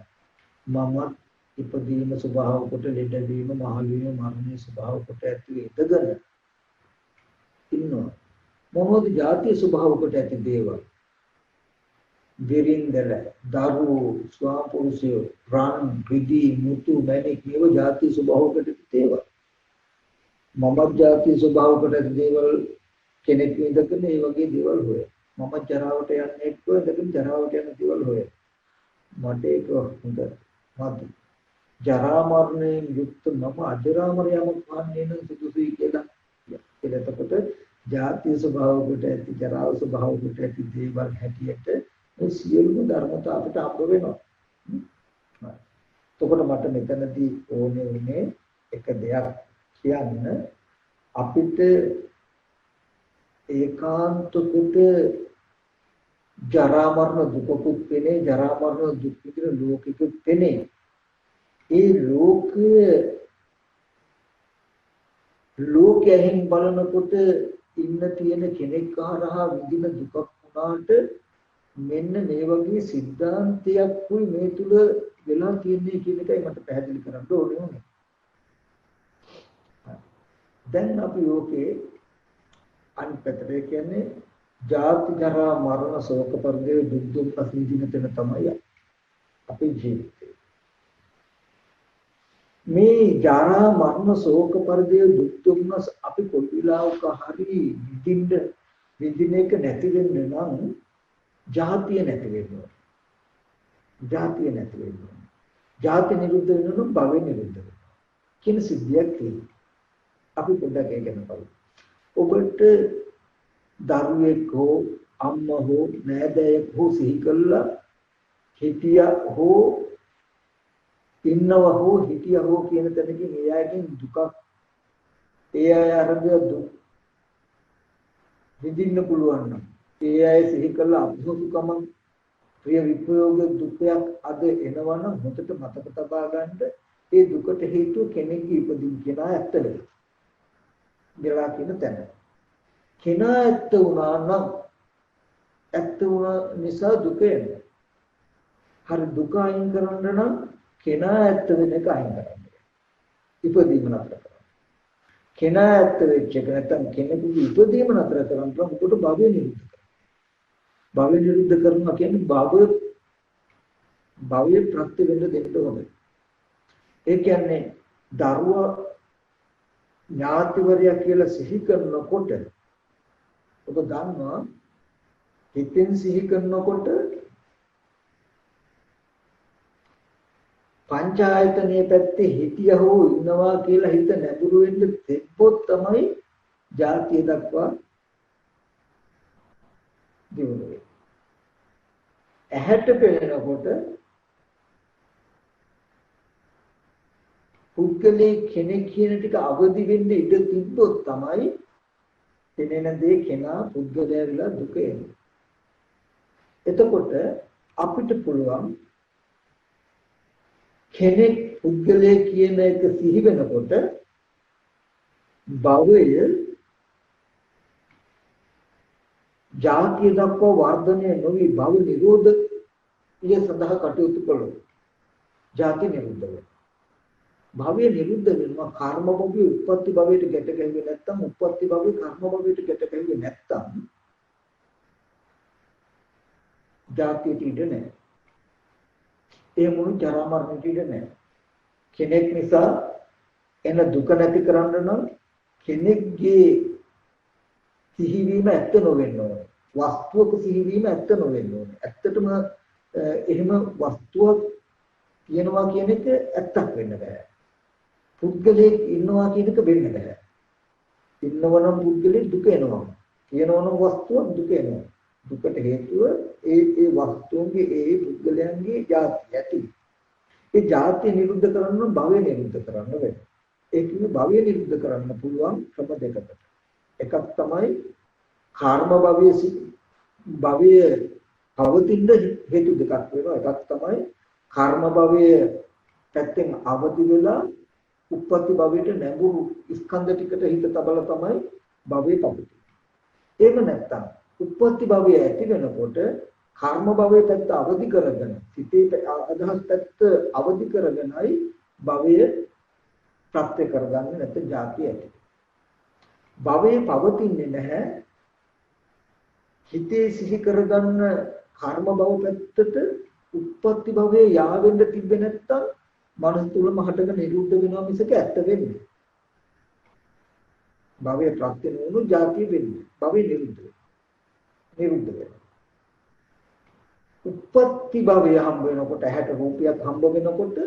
මම ඉපදීම ස්වභාව කොට ලෙඩවීම මහලු වීම මරණය ස්වභාව කොට ඇති ඉඳගෙන ඉන්නවා. මොනවද ಜಾති ස්වභාව කොට ඇති දේවල්? බිරින්දල දරු ස්වාපුරුෂය රන් රිදි මුතු මැණික් මේව ಜಾති ස්වභාව කොට ඇති දේවල්. මම ಜಾති ස්වභාව කොට ඇති දේවල් කෙනෙක් ඉඳගෙන මේ වගේ දේවල් හොය. මම ජරාවට යන්නේ එක්ක ඉඳගෙන ජරාවට යන දේවල් හොය. මට ඒක හොඳ මදි. ජරා මරණයෙන් යුක්ත මම අජරාමරයම වන්නේ නම් සුදුසුයි කියලා. එතකොට ಜಾති ස්වභාව කොට ඇති ජරා ස්වභාව කොට ඇති දේවල් හැටියට මේ සියලුම ධර්මතා අපිට අම්බ වෙනවා. එතකොට මට මෙතනදී ඕනේ උනේ එක දෙයක් කියන්න. අපිට ඒකාන්ත කොට ජරා මරණ දුකකුත් වෙන්නේ ජරා මරණ දුක් විඳින ලෝකෙකුත් වෙන්නේ. ඒ ලෝකයෙන් බලනකොට ඉන්න තියෙන කෙනෙක් හරහා විඳින දුකක් වුණාට මෙන්න මේ වගේ સિદ્ધාන්තයක් උයි මේ තුල වෙලා තියෙන්නේ කියන එකයි මට පැහැදිලි කරන්න ඕනේ. දැන් අපි ඕකේ අන්පතර කියන්නේ ජාති ජරා මරණ ශෝක පරිදේ දුක් දුක් අසීදින තැන තමයි අපේ ජීවිතේ. මේ ජරා මරණ ශෝක පරිදේ දුක් දුක්නස් අපි කොයි වෙලාවක හරි විඳින්න එක නැති වෙන්න නම් ජාතිය නැති වෙන්න ඕන. ජාතිය නැති වෙන්න ඕන. ජාති නිරුද්ධ වෙන නම් භවය නිරුද්ධ වෙනවා. කියන සිද්ධියක් තියෙනවා. අපි පොඩ්ඩක් ඒක ගැන බලමු. ඔබට දරුවෙක් හෝ අම්මා හෝ නෑදෑයෙක් හෝ සිහි කළා හිටියා හෝ ඉන්නවා හෝ හිටියා හෝ කියන තැනකින් ඒ අයගෙන් දුකක් ඒ අය අරබය දුක් විඳින්න පුළුවන් නම් ඒ අය සිහි කළා අභිසුකම ප්‍රිය විප්‍රයෝග දුකයක් අද එනවනම් හොතට මතක තබා ගන්න ඒ දුකට හේතුව කෙනෙක්ගේ ඉපදීම කියන ඇත්තද කියලා කියන තැන කෙනා ඇත්ත වුණා නම් ඇත්ත වුණ නිසා දුක එනවා. හරි දුක අයින් කරන්න නම් කෙනා ඇත්ත වෙන එක අයින් කරන්න. ඉපදීම නතර කරන්න. කෙනා ඇත්ත වෙච්ච එක නැත්නම් කෙනෙකුගේ ඉපදීම නතර කරන්න මොකට භවය නිරුද්ධ කරනවා. භවය නිරුද්ධ කරනවා කියන්නේ භවය ප්‍රත්‍ය වෙන්න දෙන්න ඕනේ. ඒ කියන්නේ දරුවා ඥාතිවරයා කියලා සිහි කරනකොට ඔබ දන්නවා හිතෙන් සිහි කරනකොට පංචායතනයේ පැත්තේ හිටිය හෝ ඉන්නවා කියලා හිත නැඹුරු වෙන්න දෙපොත් තමයි ජාතිය දක්වා දිනුනේ. ඇහැට පෙනෙනකොට පුද්ගලයේ කෙනෙක් කියන ටික අවදි වෙන්න ඉඩ තිබ්බොත් තමයි පෙනෙන දේ කෙනා පුද්ගලයා විලා දුක එන්නේ. එතකොට අපිට පුළුවන් කෙනෙක් පුද්ගලයේ කියන එක සිහි වෙනකොට භවය ජාතිය දක්වා වර්ධනය නොවි භව නිරෝධය සඳහා කටයුතු කළොත් ජාති නිරුද්ධ වෙනවා. භවය නිරුද්ධ වෙනවා කර්ම භවයේ උත්පත්ති භවයට ගැට ගැහුවේ නැත්නම් උත්පත්ති භවයේ කර්ම භවයට ගැට ගැහුවේ නැත්නම් ජාතියට ඉඩ නැහැ. ඒ මුළු ජරා මරණයට ඉඩ නැහැ. කෙනෙක් නිසා එන දුක නැති කරන්න නම් කෙනෙක්ගේ සිහිවීම ඇත්ත නොවෙන්න ඕනේ. වස්තුවක සිහිවීම ඇත්ත නොවෙන්න ඕනේ. ඇත්තටම එහෙම වස්තුවක් තියෙනවා කියන එක ඇත්තක් වෙන්න බෑ. පුද්ගලයෙක් ඉන්නවා කියන එක වෙන්න බෑ. ඉන්නවනම් පුද්ගලෙ දුක එනවා. තියෙනවනම් වස්තුවක් දුක එනවා. දුකට හේතුව ඒ වස්තුන්ගේ ඒ පුද්ගලයන්ගේ ජාතිය ඇති. ඒ ජාතිය නිරුද්ධ කරන්න නම් භවය නිරුද්ධ කරන්න වෙනවා. ඒ කියන්නේ භවය නිරුද්ධ කරන්න පුළුවන් ක්‍රම දෙකකට. එකක් තමයි කර්ම භවයේ පවතින හේතු දෙකක් වෙනවා. එකක් තමයි කර්ම භවයේ පැත්තෙන් අවදි වෙලා උප්පත්ති භවයට නැඹුරු ස්කන්ධ ටිකට හිත තබලා තමයි භවයේ පවතින්නේ. එහෙම නැත්නම් උප්පත්ති භවයේ ඇති වෙනකොට කර්ම භවයේ පැත්ත අවදි කරගෙන සිතේ අදහස් පැත්ත අවදි කරගෙනයි භවයේ ප්‍රත්‍ය කරගන්නේ නැත්නම් ජාතිය ඇති. භවයේ පවතින්නේ නැහැ. හිතේ සිහි කරගන්න කර්ම භව පැත්තට උප්පත්ති භවයේ යාවෙන්න තිබෙන්නේ නැත්නම් මනස තුලම හටගෙන නිරුද්ධ වෙනවා මිසක ඇත්ත වෙන්නේ. භවයේ ප්‍රත්‍ය නොවුණු ජාතිය වෙන්නේ. භවයේ නිරුද්ධ වෙනවා. උප්පත්ති භවය හම්බ වෙනකොට ඇහැට රූපයක් හම්බ වෙනකොට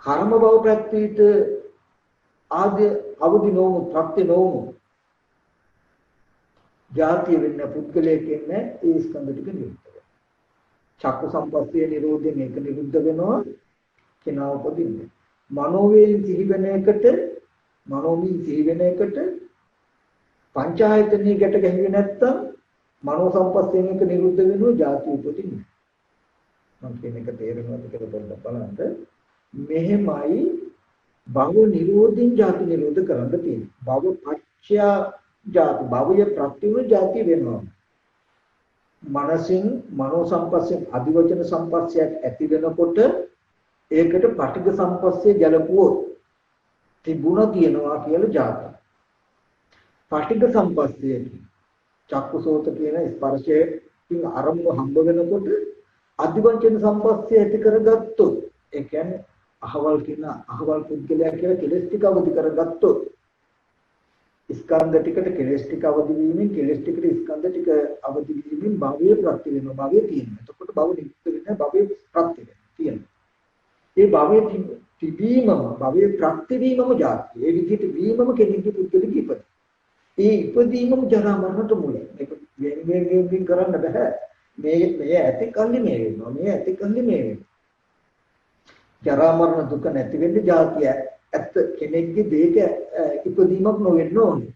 කර්ම භව ප්‍රත්‍යිත ආදී අවදි නොවුණු ප්‍රත්‍ය නොවුණු ජාතිය වෙන්න පුද්ගලයෙක් ඉන්නේ ඒ ස්කන්ධ ටික නිරුද්ධ වෙනවා. චක්කු සම්පස්සේ නිරෝධයෙන් ඒක නිරුද්ධ වෙනවා කෙනා උපදින්නේ. මනෝවේන් සිහි වෙන එකට පංචායතනෙ ගැට ගැහුවේ නැත්තම් මනෝ සම්පස්යෙන් එක නිරුද්ධ වෙනවා ජාතිය උපදින්නේ. මම කියන එක තේරෙනවද කියලා පොඩ්ඩක් බලන්න. මෙහෙමයි භව නිරෝධින් ජාති නිරෝධ කරන්න තියෙන්නේ. භව පච්චය ජාති භවය ප්‍රත්‍යව ජාති වෙනවා. මනසින් මනෝ සම්පස්යෙන් අධිවචන සම්පස්සයක් ඇති වෙනකොට ඒකට පටිඝ සම්පස්සේ ගැලපුවොත් තිබුණා කියනවා කියලා ජාති. පටිඝ සම්පස්සේ චක්කුසෝත කියන ස්පර්ශයෙන් අරමුණු හම්බ වෙනකොට අධිවචන සම්පස්සේ ඇති කරගත්තොත් ඒ කියන්නේ අහවල් පුද්ගලයා කියලා කෙලස් ටික අවදි කරගත්තොත් ස්කන්ධ ටිකට කෙලස් ටික අවදි වීමෙන් කෙලස් ටිකට ස්කන්ධ ටික අවදි වීමෙන් භවයේ ප්‍රත්‍ය වෙනවා. භවයේ තියෙනවා. එතකොට භව නිරුද්ධ වෙන්නේ භවයේ ප්‍රත්‍ය තියෙනවා. ඒ භවයේ තිබීමම භවයේ ප්‍රත්‍ය වීමම ජාති. ඒ විදිහට වීමම කෙනෙකුගේ පුද්ගලික ඉපද. ඒ ඉපදීමම ජරා මරණට මුල. මේක වෙන කරන්න බෑ. මේ ඇති කල්ලි මේ වෙනවා. මේ ඇති කල්ලි මේ වෙනවා. ජරා මරණ දුක නැති වෙන්නේ ජාතිය ඇත්ත කෙනෙක්ගේ දෙයක ඉපදීමක් නොවෙන්න ඕනේ.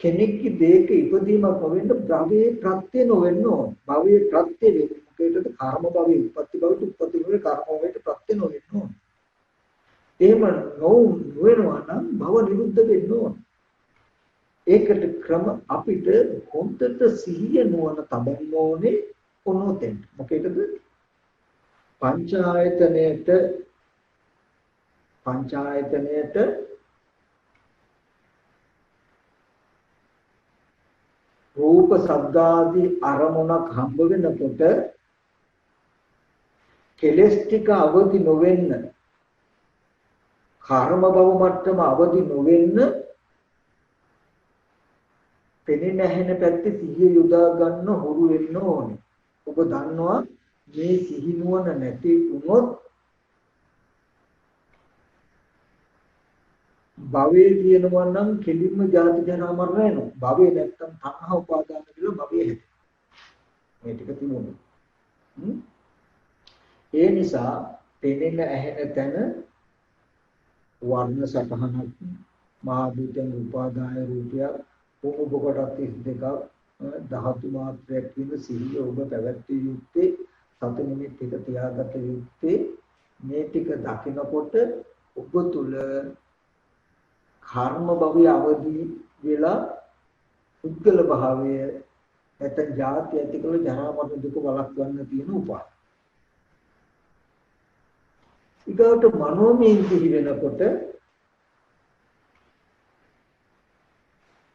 කෙනෙක්ගේ දෙයක ඉපදීමක් නොවෙන්න භවයේ ප්‍රත්‍ය නොවෙන්න ඕනේ. භවයේ ප්‍රත්‍ය වෙන්නේ මොකේදද? කර්ම භවයේ උප්පත්ති භවයට උප්පත්ති භවයේ කර්ම භවයට ප්‍රත්‍ය නොවෙන්න ඕනේ. එහෙම නොවෙනවා නම් භව නිරුද්ධ වෙන්න ඕනේ. ඒකට ක්‍රම අපිට හොඳට සිහිය නුවණ තබන්න ඕනේ කොනෝතෙන්. මොකේදද? පංචායතනයට රූප ශබ්දාදී අරමුණක් හම්බ වෙනකොට කෙලස් ටික අවදි නොවෙන්න කර්ම භව මට්ටම අවදි නොවෙන්න පෙනෙන ඇහෙන පැත්තේ සිහිය යොදා ගන්න හුරු වෙන්න ඕනේ. ඔබ දන්නවා මේ සිහි නුවණ නැති වුණොත් භවයේ තියෙනවා නම් කෙලින්ම ජාති ජරා මරණ එනවා. භවයේ නැත්තම් තණ්හා උපාදාන කියලා භවයේ හැදෙනවා. මේ ටික තිබුණා. ඒ නිසා පෙනෙන ඇහෙන තැන වර්ණ සතහනක් මහා භූතයන් උපාදාය රූපය ඔබ කොටස් 32ක් ධාතු මාත්‍රයක් කියන සිහිය ඔබ පැවැත්විය යුත්තේ සත නිමිති ටික තියාගත යුත්තේ මේ ටික දකිනකොට ඔබ තුල කර්ම භවය අවදි වෙලා උද්ගල භාවය නැත්නම් ජාති ඇතිකල ජරා මරණ දුක වළක්වන්න තියෙන උපාය. ඊගොට මනෝමය සිහි වෙනකොට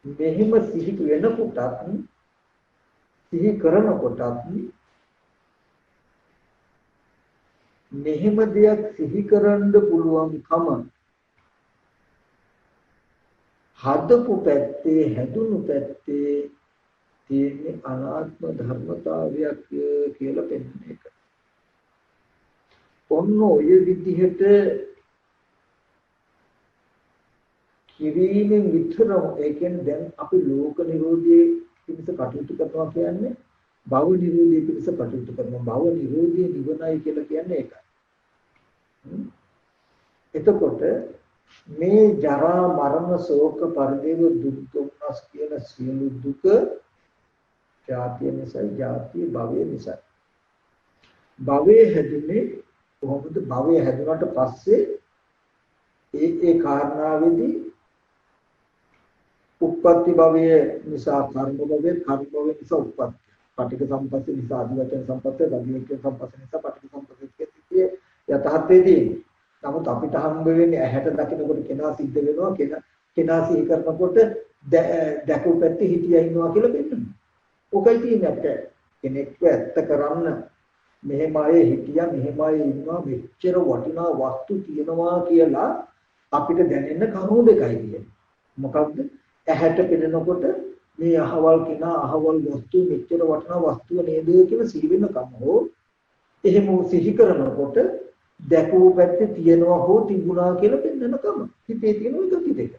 මෙහිම සිහි වෙනකොටත් සිහි කරනකොටත් මෙහෙම දෙයක් සිහි කරන්න පුළුවන්කම හදපු පැත්තේ හැදුණු පැත්තේ තියෙන අනාත්ම ධර්මතාවයක් කියලා පෙන්වන එක. ඔන්න ඔය විදිහට කිරීමෙන් විතරම ඒ කියන්නේ දැන් අපි ලෝක නිරෝධයේ පිණිස කටයුතු කරනවා කියන්නේ භව නිරෝධයේ පිණිස කටයුතු කරනවා. භව නිරෝධයේ නිවනයි කියලා කියන්නේ ඒකයි. එතකොට මේ ජරා මරණ ශෝක පරිදේව දුක් දුක්ඛස් කියන සියලු දුක ජාතිය නිසා ජාතිය භවය නිසා භවයේ හැදුනේ කොහොමද භවය හැදුනට පස්සේ ඒ කාරණාවේදී උප්පත්ති භවය නිසා කර්ම භවය කර්ම භවය නිසා උප්පත්ති පටික සම්පස්සේ නිසා අධිවචන සම්පස්සේ අධිවචන සම්පස්සේ නිසා පටික සම්පස්සේ කියේ යථාර්ථයේදී නමුත් අපිට හම්බ වෙන්නේ ඇහැට දකින්නකොට කෙනා සිද්ධ වෙනවා කෙනා සිහි කරනකොට දැකපු පැත්තේ හිටියා ඉන්නවා කියලා පෙන්නනවා. ඔකයි තියෙන්නේ අපිට කෙනෙක්ව ඇත්ත කරන්න මෙහෙම අය හිටියා මෙහෙම අය ඉන්නවා මෙච්චර වටිනා වස්තු තියෙනවා කියලා අපිට දැනෙන්න කරුණු දෙකයි තියෙන්නේ. මොකක්ද? ඇහැට පෙනෙනකොට මේ අහවල් කෙනා අහවල් වස්තු මෙච්චර වටිනා වස්තුව නේද කියලා සිහි වෙනකම් හෝ එහෙම සිහි කරනකොට දැකෝ පැත්තේ තියනවා හෝ තිබුණා කියලා පෙන්වනකම හිතේ තියෙන ওই ගති දෙක.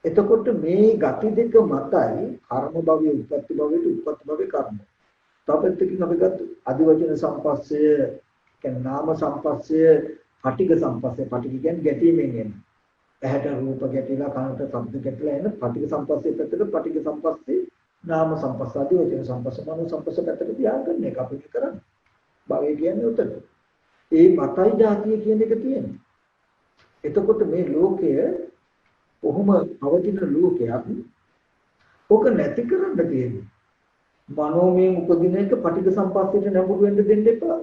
එතකොට මේ ගති දෙක මතයි කර්ම භවයේ උපත්ති භවයේ උපත්ති භවයේ කර්ම. තවපැත්තකින් අපි ගත්ත අධිවචන සම්පස්සය කියන්නේ නාම සම්පස්සය පටිඝ සම්පස්සය පටිඝ කියන්නේ ගැටීමෙන් එන. ඇහැට රූප ගැටිලා කනට ශබ්ද ගැටිලා එන පටිඝ සම්පස්සය පැත්තට පටිඝ සම්පස්සේ නාම සම්පස්ස අධිවචන සම්පස්ස මනෝ සම්පස්ස පැත්තට තියාගන්න එක අපි කරන්නේ. භවය කියන්නේ උතන. ඒ මතයි જાතිය කියන එක තියෙනවා. එතකොට මේ ලෝකය කොහොම පවතින ලෝකයක් ඕක නැති කරන්න තියෙන්නේ. මනෝමය උපදින එක පටිඝ සම්පස්සයට නැඹුරු වෙන්න දෙන්න එපා.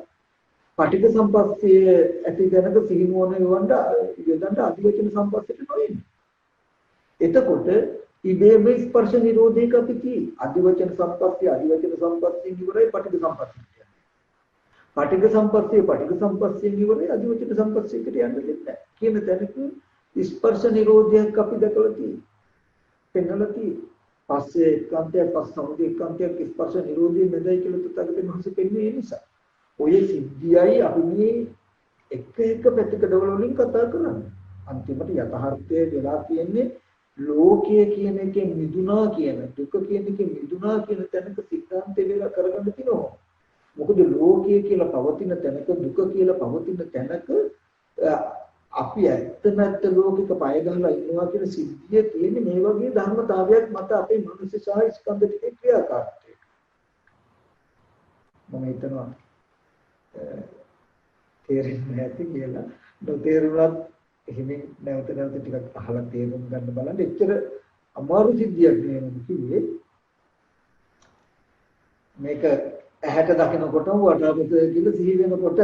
පටිඝ සම්පස්සේ ඇති දැනක සිහිනුවන යොදන්න අධිවචන සම්පස්සයට නොයන්නේ. එතකොට ඉබේම ස්පර්ශ නිරෝධයක අපි කි අධිවචන සම්පස්සේ ඉවරයි පටිඝ සම්පස්සේ. පටිඝ සම්පස්සේ ඉවරයි අධිවචන සම්පස්සේකට යන්න දෙන්නේ නැහැ. කියන තැනක ස්පර්ශ නිරෝධයක් අපි දැකලා තියෙනවා. පෙන්වලා තියෙනවා. පස්සේ එක්කාන්තයක් පස්ස සමුදය එක්කාන්තයක් ස්පර්ශ නිරෝධයේ මෙදයි කියලා තථාගතයන් වහන්සේ පෙන්වන්නේ ඒ නිසා. ඔය සිද්ධියයි අපි මේ එක පැතිකඩවල වලින් කතා කරන්නේ. අන්තිමට යථාර්ථයේ වෙලා තියෙන්නේ ලෝකයේ කියන එකේ මිදුණා කියන දුක කියන එකේ මිදුණා කියන තැනක සිද්ධාන්තේ වෙලා කරගන්න තියෙනවා. මොකද ලෝකයේ කියලා පවතින තැනක දුක කියලා පවතින තැනක අපි ඇත්ත නැත්ත ලෝකික පය ගහලා ඉන්නවා කියන සිද්ධිය තියෙන්නේ මේ වගේ ධර්මතාවයක් මත අපේ මනස සහ ස්කන්ධ ටිකේ ක්‍රියාකාරීත්වය. මම හිතනවා තේරෙන්නේ නැති කියලා. නොතේරුණත් එහෙම නැවත ටිකක් අහලා තේරුම් ගන්න බලන්න. එච්චර අමාරු සිද්ධියක් නෙවෙයි කිව්වේ. මේක ඇහැට දකිනකොට වටාපත කියලා සිහි වෙනකොට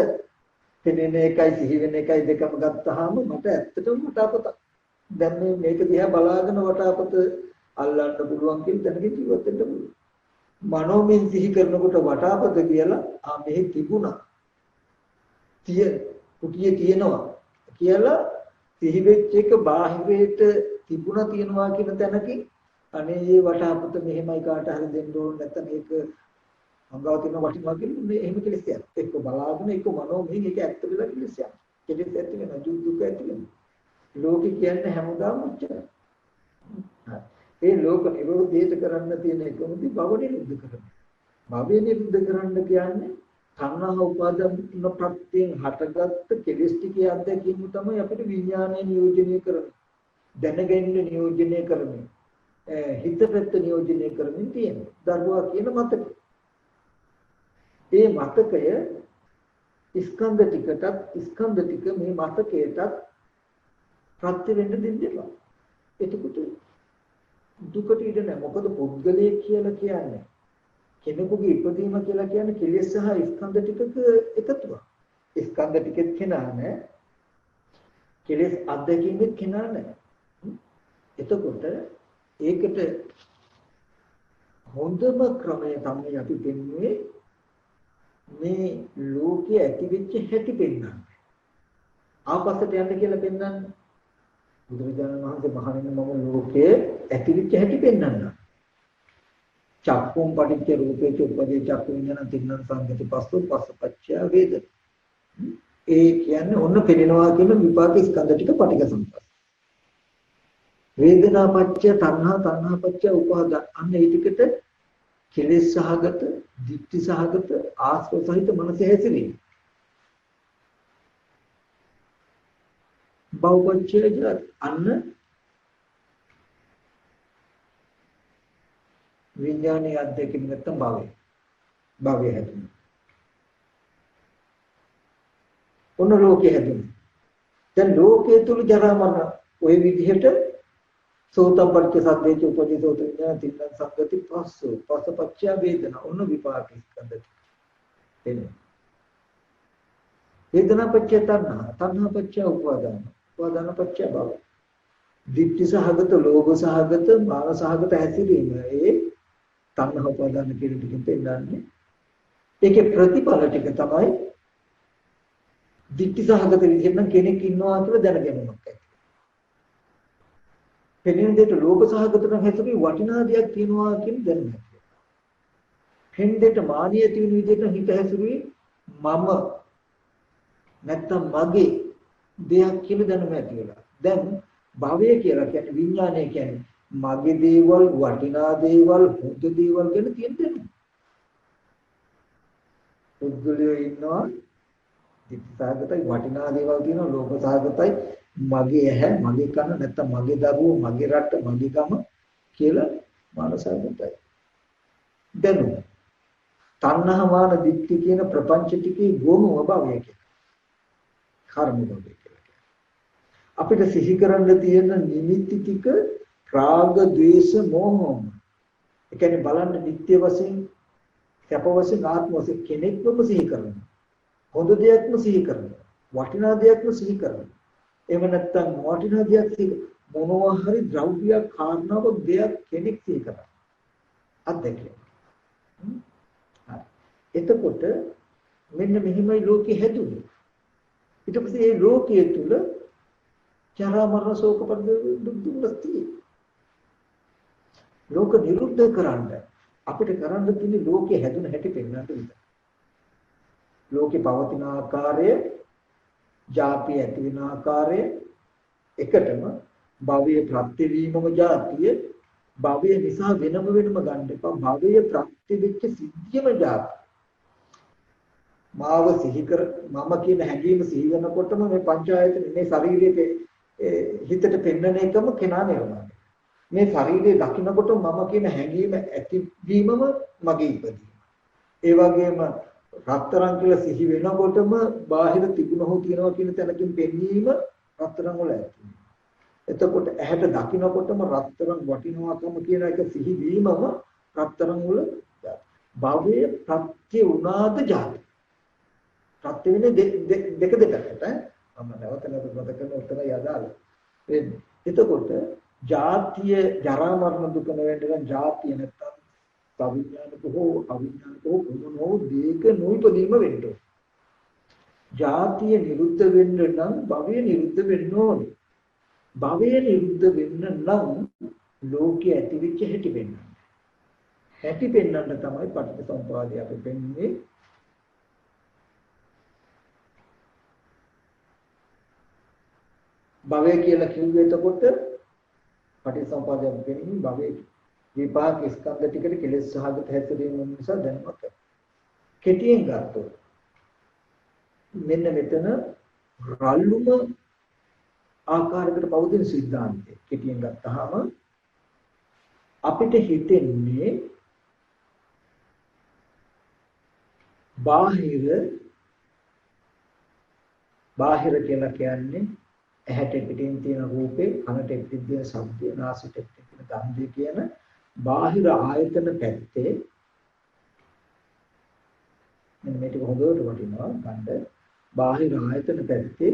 පෙනෙන එකයි සිහි වෙන එකයි දෙකම ගත්තාම මට ඇත්තටම වටාපත දැන් මේක දිහා බලාගෙන වටාපත අල්ලන්න පුළුවන් කියලා දැනගෙන ජීවත් වෙන්න පුළුවන්. මනෝමයෙන් සිහි කරනකොට වටාපත කියලා මෙහි තිබුණා. කුටියේ තියෙනවා කියලා සිහි වෙච්ච එක බාහිරයට තිබුණා තියෙනවා කියන තැනකින් අනේ මේ වටාපත මෙහෙමයි කාට හරි දෙන්න ඕන නැත්නම් ඒක අංගව තියෙන වටිනවා කියන්නේ එහෙම කෙලෙසයක්. එක්ක බලාගෙන එක්ක මනෝමයෙන් ඒක ඇත්ත වෙලා කෙලෙසයක්. කෙලෙස් ඇති වෙන දුක් ඇති වෙන. ලෝකෙ කියන්නේ හැමදාම උච්චරයි. ඒ ලෝක නිරෝධයට කරන්න තියෙන එකමදි භව නිරුද්ධ කරන්න. භවය නිරුද්ධ කරන්න කියන්නේ තණ්හා උපාදාන ප්‍රත්‍යයෙන් හටගත්ත කෙලෙස් ටිකේ අත්දැකීම තමයි අපිට විඥානය නියෝජනය කරන්නේ. දැනගැනීම නියෝජනය කරන්නේ. හිත පැත්ත නියෝජනය කරමින් තියෙනවා. දරුවා කියන මතකය. ඒ මතකය ස්කන්ධ ටික මේ මතකයටත් ප්‍රත්‍ය වෙන්න දෙන්න එපා. එතකොට දුකට ඉඩ නැහැ. මොකද පුද්ගලයෙක් කියලා කියන්නේ කෙනෙකුගේ ඉපදීම කියලා කියන්නේ කෙලෙස් සහ ස්කන්ධ ටිකක එකතුවක්. ස්කන්ධ ටිකෙත් කෙනා නැහැ. කෙලෙස් අත්දැකීමෙත් කෙනා නැහැ. එතකොට ඒකට හොඳම ක්‍රමය තමයි අපි දෙන්නේ මේ ලෝකයේ ඇතිවෙච්ච හැටි පෙන්වන්න. ආපස්සට යන්න කියලා පෙන්වන්න. බුදුරජාණන් වහන්සේ මහණෙනි මම ලෝකයේ ඇතිවෙච්ච හැටි පෙන්වන්න. චක්කුම් පටිච්ච රූපේ චුප්පදී චක්කු විඤ්ඤාණ තින්නං සංගති පස්සෝ පස්සපච්චය වේද. ඒ කියන්නේ ඔන්න පෙනෙනවා කියන විපාක ස්කන්ධ ටික පටිඝ සම්පස්ස. වේදනා පච්චය තණ්හා තණ්හා පච්චය උපාදාන. අන්න ඒ ටිකට කෙලෙස් සහගත, ditthi සහගත, ආශ්‍රව සහිත මනස හැසිරීම. භවපච්චය අන්න විඥානීය අධ්‍යක්ෂික නැත්තම් භවය හැදුණා. ඔන්න ලෝකේ හැදුණා. දැන් ලෝකයේ තුල ජරා මරණ ওই විදිහට සෝතප්පච්ච සද්දේච උපදීසෝත විඥාන තින්න සංගති පස්සෝ පස්සපච්චය වේදනා. ඔන්න විපාක ස්කන්ධ එන්නේ. වේදනා පච්චය තණ්හා තණ්හා පච්චය උපාදාන උපාදාන පච්චය භව. ditthi සහගත, ලෝභ සහගත, මාන සහගත හැසිරීම ඒ තණ්හා උපාදාන කියන ටිකෙන් පෙන්නන්නේ. ඒකේ ප්‍රතිඵල ටික තමයි ditthi සහගත විදිහට නම් කෙනෙක් ඉන්නවා කියලා දැනගැනීමක් ඇති. පෙනෙන දෙයට ලෝභ සහගත නම් හැසිරී වටිනා දෙයක් තියෙනවා කියන දැනගන්න. පෙනෙන දෙයට මානිය තියෙන විදිහට හිත හැසිරී මම නැත්තම් මගේ දෙයක් කියලා දැනුම ඇති වෙලා. දැන් භවය කියලා කියන්නේ විඥානය කියන්නේ මගේ දේවල්, වටිනා දේවල්, හොඳ දේවල් ගැන තියෙන දැනුම. පුද්ගලයෝ ඉන්නවා ditthසහගතයි වටිනා දේවල් තියෙනවා, ලෝභ සහගතයි මගේ ඇහැ, මගේ කන නැත්තම් මගේ දරුවෝ, මගේ රට, මගේ ගම කියලා මානසගතයි. දැනුම. තණ්හා මාන ditthi කියන ප්‍රපංච ටිකේ ගොනුව භවය කියලා. කර්ම භවය කියලා. අපිට සිහි කරන්න තියෙන නිමිති ටික රාග, ద్వේෂ, මෝහ. ඒ කියන්නේ බලන්න නිත්‍ය වශයෙන්, සැප වශයෙන්, ආත්ම වශයෙන් කෙනෙක්වම සිහි කරනවා. හොඳ දෙයක්ම සිහි කරනවා. වටිනා දෙයක්ම සිහි කරනවා. එහෙම නැත්නම් වටිනා දෙයක් සිහි මොනවා හරි ද්‍රව්‍යයක්, කාරණාවක්, දෙයක් කෙනෙක් සිහි කරනවා. අත්දැකීම. එතකොට මෙන්න මෙහිමයි ලෝකෙ හැදුනේ. ඊට පස්සේ මේ ලෝකයේ තුල ජරා මරණ ශෝක දුක් දුක්ති. ලෝක නිරුද්ධ කරන්න අපිට කරන්න තියෙන්නේ ලෝකෙ හැදුන හැටි පෙන්වන්න විතරයි. ලෝකේ පවතින ආකාරය, ජාති ඇති වෙන ආකාරය එකටම භවයේ ප්‍රත්‍යවීමම ජාතිය, භවය නිසා වෙනම ගන්න එපා. භවයේ ප්‍රත්‍ය වෙච්ච සිද්ධියම ජාති. මාව සිහි කර මම කියන හැඟීම සිහි වෙනකොටම මේ පංචායතන මේ ශරීරයේ හිතට පෙන්වන එකම කෙනා නිර්මාණය. මේ ශරීරයේ දකින්නකොට මම කියන හැඟීම ඇතිවීමම මගේ ඉපදීම. ඒ වගේම රත්තරන් කියලා සිහි වෙනකොටම බාහිර තිබුණ හෝ තියනවා කියන තැනකින් පෙන්වීම රත්තරන් වල ඇති. එතකොට ඇහැට දකින්නකොටම රත්තරන් වටිනවාකම කියන එක සිහි වීමම රත්තරන් වල භවයේ ප්‍රත්‍ය උනාද ජාති. ප්‍රත්‍ය වෙන්නේ දෙක දෙකකට මම නැවත මතක කරන උත්තර යදාල වෙන්නේ. එතකොට ජාතිය ජරා මරණ දුක නොවෙන්න ජාතිය නැත්තම් අවිඥානික හෝ අවිඥානික හෝ කුමන හෝ දෙක නොයිපදීම වෙන්න ඕනේ. ජාතිය නිරුද්ධ වෙන්න නම් භවය නිරුද්ධ වෙන්න ඕනේ. භවය නිරුද්ධ වෙන්න නම් ලෝකයේ ඇතිවෙච්ච හැටි වෙන්න. හැටි පෙන්වන්න තමයි පටිච්චසමුප්පාදය අපි පෙන්වන්නේ. භවය කියලා කිව්වේ එතකොට පටිච්චසමුප්පාදය පෙන්වන්නේ භවයේ විපාක ස්කන්ධ ටිකට කෙලෙස් සහගත හැසිරීම නිසා දැනගන්න. කෙටියෙන් ගත්තොත් මෙන්න මෙතන රල්ලුම ආකාරයකට පවතින සිද්ධාන්තය. කෙටියෙන් ගත්තාම අපිට හිතෙන්නේ බාහිර කියලා කියන්නේ ඇහැට පිටින් තියෙන රූපේ, කනට පිටින් තියෙන ශබ්දය, නාසයට පිටින් තියෙන ගන්ධය කියන බාහිර ආයතන පැත්තේ මෙන්න මේක හොඳට වටිනවා ගන්න. බාහිර ආයතන පැත්තේ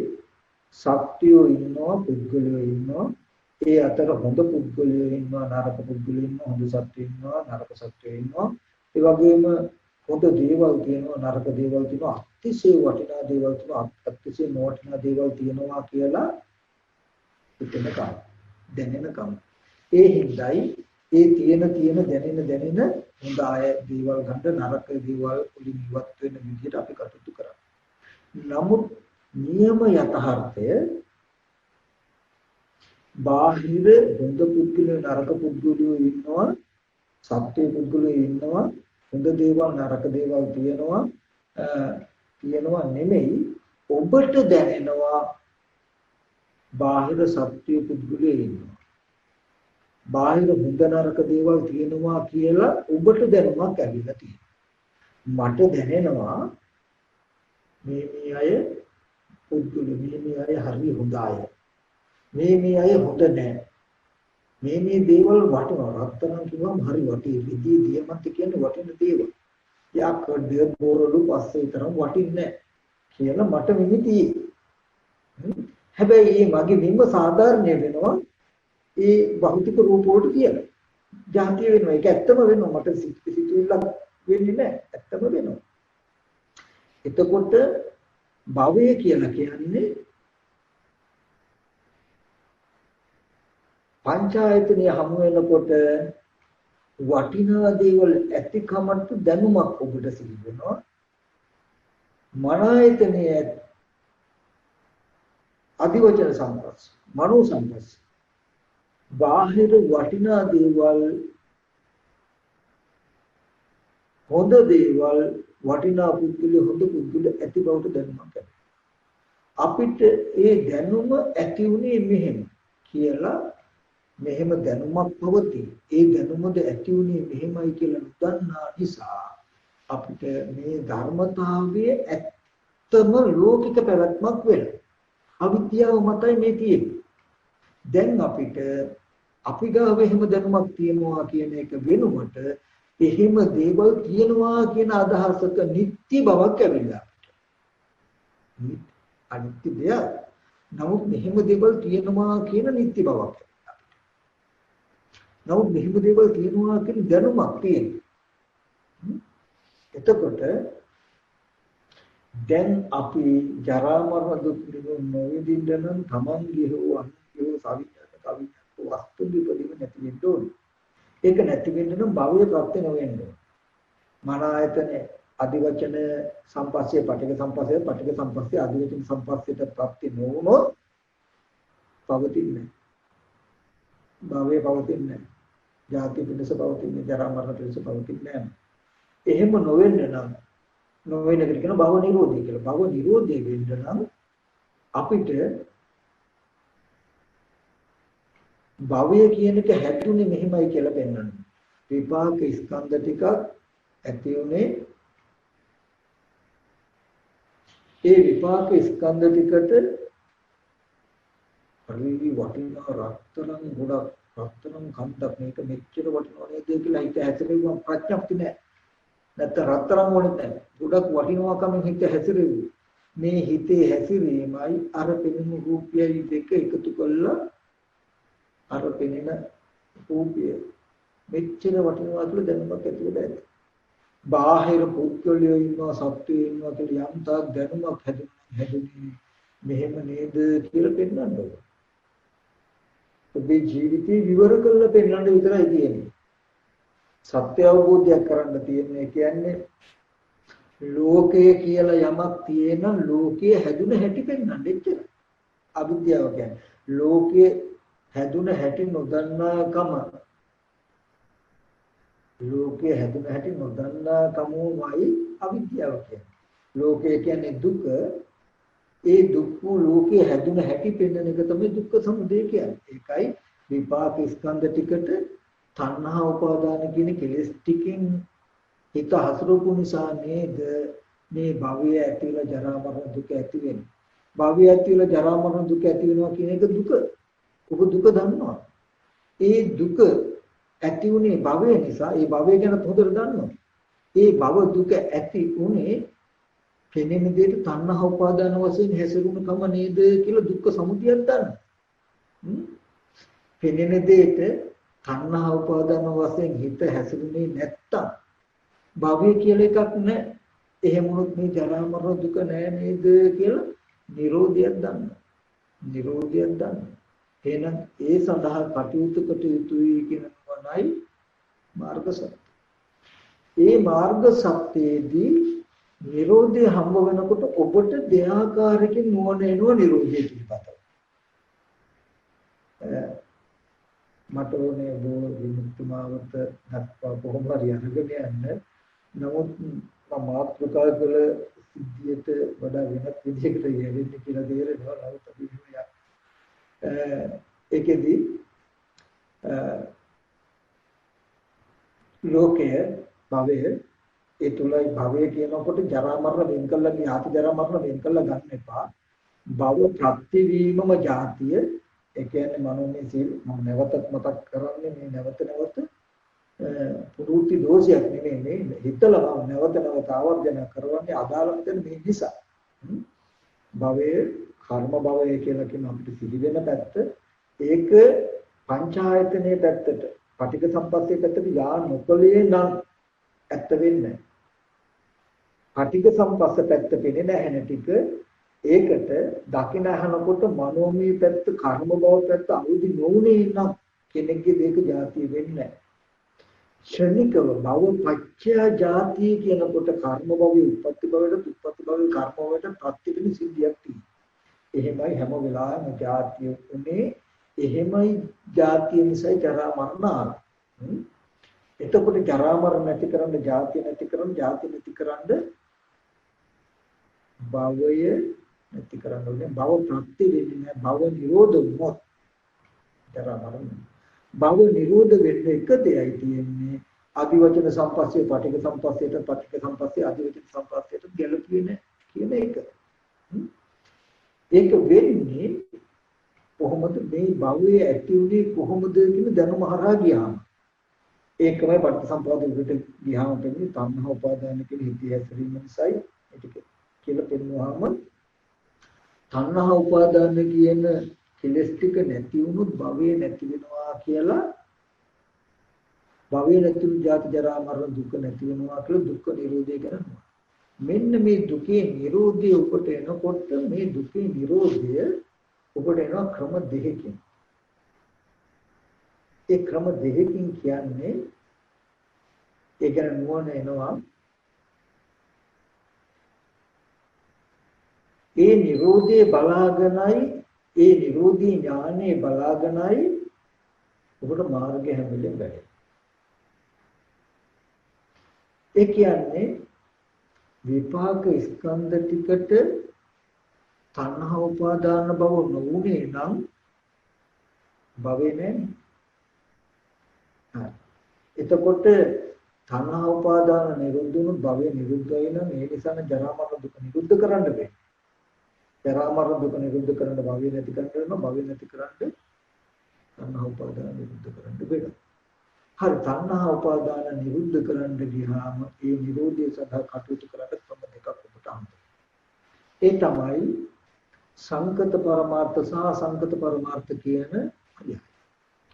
සත්‍යෝ ඉන්නවා පුද්ගලයෝ ඉන්නවා. ඒ අතර හොඳ පුද්ගලයෝ ඉන්නවා නරක පුද්ගලයෝ ඉන්නවා හොඳ සත්‍යෝ ඉන්නවා නරක සත්‍යෝ ඉන්නවා. ඒ වගේම හොඳ දේවල් තියෙනවා නරක දේවල් තියෙනවා අතිශය වටිනා දේවල් තියෙනවා අතිශය නොවටිනා දේවල් තියෙනවා කියලා හිතනකම් දැනෙනකම් ඒ හිඳයි ඒ තියෙන දැනෙන හොඳ ආය දේවල් ගන්න නරක දේවල් වලින් ඉවත් වෙන විදිහට අපි කටයුතු කරා. නමුත් නියම යථාර්ථය බාහිර හොඳ පුද්ගලයෝ නරක පුද්ගලයෝ ඉන්නවා සත්‍ය පුද්ගලයෝ ඉන්නවා හොඳ දේවල් නරක දේවල් තියෙනවා නෙමෙයි ඔබට දැනෙනවා බාහිර සත්‍ය පුද්ගලයෝ ඉන්නවා බාහිර හොඳ නරක දේවල් තියෙනවා කියලා ඔබට දැනුමක් ඇවිල්ලා තියෙනවා මට දැනෙනවා මේ අය පුද්ගලයෝ මේ අය හරි හොඳ අය මේ අය හොඳ නැහැ මේ දේවල් වටිනවා රත්තරන් කිව්වම හරි වටී විදී දියමන්ත කියන්නේ වටින දේවල් යාකඩ බෝරළු පස්සේ තරම් වටින්නේ කියලා මට මිනිතියි හැබැයි මේ මගේ නිම්ම සාධාරණය වෙනවා ඒ භෞතික රූප වලට කියලා ජාතිය වෙනවා ඒක ඇත්තම වෙනවා මට සිතුවිල්ලක් වෙන්නේ නැහැ ඇත්තම වෙනවා එතකොට භවය කියලා කියන්නේ පංචායතනය හමු වෙනකොට වටිනා දේවල් ඇතිකමට දැනුමක් ඔබට සිහි වෙනවා මන ආයතනයේ අධිවචන සම්පස්ස මනෝ සම්පස්ස බාහිර වටිනා දේවල් හොඳ දේවල් වටිනා පුද්ගල හොඳ පුද්ගල ඇති බවට දැනුමක් අපිට ඒ දැනුම ඇති උනේ මෙහෙම කියලා මෙහෙම දැනුමක් පවතී. ඒ දැනුමද ඇති උනේ මෙහෙමයි කියලා නොදන්නා නිසා අපිට මේ ධර්මතාවයේ ඇත්තම ලෞකික පැවැත්මක් වෙනවා. අවිද්‍යාව මතයි මේ තියෙන්නේ. දැන් අපිට අපි ගාව එහෙම දැනුමක් තියෙනවා කියන එක වෙනුවට එහෙම දේවල් තියෙනවා කියන අදහසක නිත්‍ය බවක් ඇවිල්ලා අපිට. අනිත්‍ය දෙයක්. නමුත් මෙහෙම දේවල් තියෙනවා කියන නිත්‍ය බවක්. නමුත් මෙහෙම දේවල් තියෙනවා කියන දැනුමක් තියෙනවා. එතකොට දැන් අපි ජරා මරණ දුක් නොවිඳින්න නම් තමන්ගේ හෝ අන්තිම සවිඥානික කවිඥානික වස්තු විපදීම නැති වෙන්න ඕනේ. ඒක නැති වෙන්න නම් භවය ප්‍රත්‍ය නොවෙන්න ඕනේ. මන ආයතන අධිවචන සම්පස්සේ පටික සම්පස්සේ අධිවචන සම්පස්සේට ප්‍රත්‍ය නොවුනොත් පවතින්නේ නැහැ. භවය පවතින්නේ නැහැ. ජාති පිණිස පවතින්නේ ජරා මරණ පිණිස පවතින්නේ නැහැ. එහෙම නොවෙන්න නම් නොවෙන එකට කියන භව නිරෝධය කියලා. භව නිරෝධය වෙන්න නම් අපිට භවය කියන එක හැදුනේ මෙහෙමයි කියලා පෙන්වන්න. විපාක ස්කන්ධ ටිකක් ඇති උනේ ඒ විපාක ස්කන්ධ ටිකට පරිවි වටිනා රත්තරන් ගොඩක් රත්තරන් කන්දක් මේක මෙච්චර වටිනවා නේද කියලා හිත හැසිරෙවුවා ප්‍රඥප්ති නැහැ. නැත්නම් රත්තරන් වුණත් නැහැ. ගොඩක් වටිනවාකමින් හිත හැසිරෙව්වා. මේ හිතේ හැසිරීමයි අර පෙනෙන රූපයයි දෙක එකතු කළා අර පෙනෙන රූපය මෙච්චර වටිනවා කියලා දැනුමක් ඇති වෙලා ඇති. බාහිර පුද්ගලයෝ ඉන්නවා සත්‍යය ඉන්නවා කියලා යම් තාක් දැනුමක් හැදුනේ මෙහෙම නේද කියලා පෙන්වන්න ඕන. ඔබේ ජීවිතේ විවර කරලා පෙන්වන්න විතරයි තියෙන්නේ. සත්‍ය අවබෝධයක් කරන්න තියෙන්නේ කියන්නේ ලෝකය කියලා යමක් තියෙන ලෝකයේ හැදුන හැටි පෙන්වන්න එච්චර. අවිද්‍යාව කියන්නේ ලෝකයේ හැදුන හැටි නොදන්නාකම ලෝකයේ හැදුන හැටි නොදන්නාකමයි අවිද්‍යාව කියන්නේ. ලෝකය කියන්නේ දුක. ඒ දුක් ලෝකයේ හැදුන හැටි පෙන්වන එක තමයි දුක්ඛ සමුදය කියන්නේ. ඒකයි විපාක ස්කන්ධ ටිකට තණ්හා උපාදාන කියන කෙලෙස් ටිකෙන් හිත හසුරුවපු නිසා නේද මේ භවය ඇතිවලා ජරා මරණ දුක ඇති වෙන්නේ. භවය ඇතිවලා ජරා මරණ දුක ඇති වෙනවා කියන එක දුක. ඔබ දුක දන්නවා. ඒ දුක ඇති උනේ භවය නිසා. ඒ භවය ගැන හොඳට දන්නවා. ඒ භව දුක ඇති උනේ පෙනෙන දෙයට තණ්හා උපාදාන වශයෙන් හැසිරුණු කම නේද කියලා දුක්ඛ සමුදයක් දන්න. පෙනෙන දෙයට තණ්හා උපාදාන වශයෙන් හිත හැසිරුනේ නැත්තම් භවය කියලා එකක් නැහැ. එහෙම වුණොත් මේ ජරා මරණ දුක නැහැ නේද කියලා නිරෝධයක් දන්න. නිරෝධයක් දන්න. එහෙනම් ඒ සඳහා කටයුතු යුතුයි කියන වණයි මාර්ග සත්‍ය. ඒ මාර්ග සත්‍යයේදී නිරෝධය හම්බ වෙනකොට ඔබට දෙආකාරයකින් නුවණ එනවා නිරෝධය පිළිබඳව. මට ඕනේ බෝ විමුක්තිමාවත දක්වා කොහොම හරි අරගෙන යන්න. නමුත් මම මාත්‍රකාව කළ සිද්ධියට වඩා වෙනත් විදිහකට යෙදෙන්න කියලා තේරෙනවා. නමුත් අපි ඒකෙදි ලෝකයේ භවය ඒ තුලයි භවය කියනකොට ජරා මරණ වෙන් කළා ඥාති ජරා මරණ වෙන් කළා ගන්න එපා. භව ප්‍රතිවීමම ජාතිය. ඒ කියන්නේ මනෝමය සීල මම නැවතත් මතක් කරන්නේ මේ නැවත පුරුති දෝෂයක් නෙමෙයි මේ හිතලා නැවත ආවර්ජන කරවන්නේ අදාළ මෙතන මේ නිසා. භවයේ කර්ම භවය කියලා කියන අපිට සිහි වෙන පැත්ත ඒක පංචායතනයේ පැත්තට පටික සම්පස්සේ පැත්තට යා නොකලේ නම් ඇත්ත වෙන්නේ. පටික සම්පස්ස පැත්ත පෙන්නේ නැහැ ටික ඒකට දකින අහනකොට මනෝමය පැත්ත කර්ම භව පැත්ත අවදි නොවුනේ නම් කෙනෙක්ගේ දෙක જાතිය වෙන්නේ නැහැ. ශනිකව භව පච්චය જાතිය කියනකොට කර්ම භවයේ උප්පත්ති භවයට උප්පත්ති භවයේ කර්ම භවයට ප්‍රතිපින සිද්ධියක් තියෙනවා. එහෙමයි හැම වෙලාවෙම જાතිය උනේ එහෙමයි જાතිය නිසා ජරා මරණ. එතකොට ජරා මරණ නැති කරන්න જાතිය නැති කරන්න જાතිය නැති කරන්න භවය නැති කරන්න ඕනේ. භව ප්‍රත්‍ය වෙන්නේ නැහැ. භව නිරෝධ වුණොත් ජරා මරණ. භව නිරෝධ වෙන්න එක දෙයයි තියෙන්නේ. අදිවචන සම්පස්සේ පටික සම්පස්සේට පටික සම්පස්සේ අදිවචන සම්පස්සේට ගැලපෙන්නේ කියන එක. ඒක වෙන්නේ කොහොමද මේ භවයේ ඇති උනේ කොහොමද කියන දැනුම හරහා ගියාම. ඒකමයි පටිච්චසමුප්පාදයට ගියාම වෙන්නේ තණ්හා උපාදාන කියන හිතේ හැසිරීම නිසායි ඒක කියලා පෙන්වුවාම තණ්හා උපාදාන කියන කෙලස් ටික නැති වුණොත් භවය නැති වෙනවා කියලා භවය නැති වූ ජාති ජරා මරණ දුක නැති වෙනවා කියලා දුක්ඛ නිරෝධය කරනවා. මෙන්න මේ දුකේ නිරෝධය උපට එනකොට මේ දුකේ නිරෝධය උපට එනවා ක්‍රම දෙකකින්. ඒ ක්‍රම දෙකකින් කියන්නේ ඒ ගැන නුවණ එනවා. ඒ නිරෝධයේ බලාගෙනයි ඒ නිරෝධී ඥානේ බලාගෙනයි ඔබට මාර්ගය හැමෙලෙම බැහැ. ඒ කියන්නේ විපාක ස්කන්ධ ටිකට තණ්හා උපාදාන බව නොවුනේ නම් භවේ නැහැ. එතකොට තණ්හා උපාදාන නිරුද්ධ වුණොත් භවේ නිරුද්ධ වෙන මේ නිසා ජරා මරණ දුක නිරුද්ධ කරන්න බෑ. ජරා මරණ දුක නිරුද්ධ කරන්න භවේ නැති කරන්න භවේ නැති කරන්න තණ්හා උපාදාන නිරුද්ධ කරන්න බෑ. හරි තණ්හා උපාදාන නිරුද්ධ කරන්න ගියාම ඒ නිරෝධය සඳහා කටයුතු කරන්න ක්‍රම දෙකක් ඔබට හම්බෙනවා. ඒ තමයි සංකත පරමාර්ථ සහ සංකත පරමාර්ථ කියන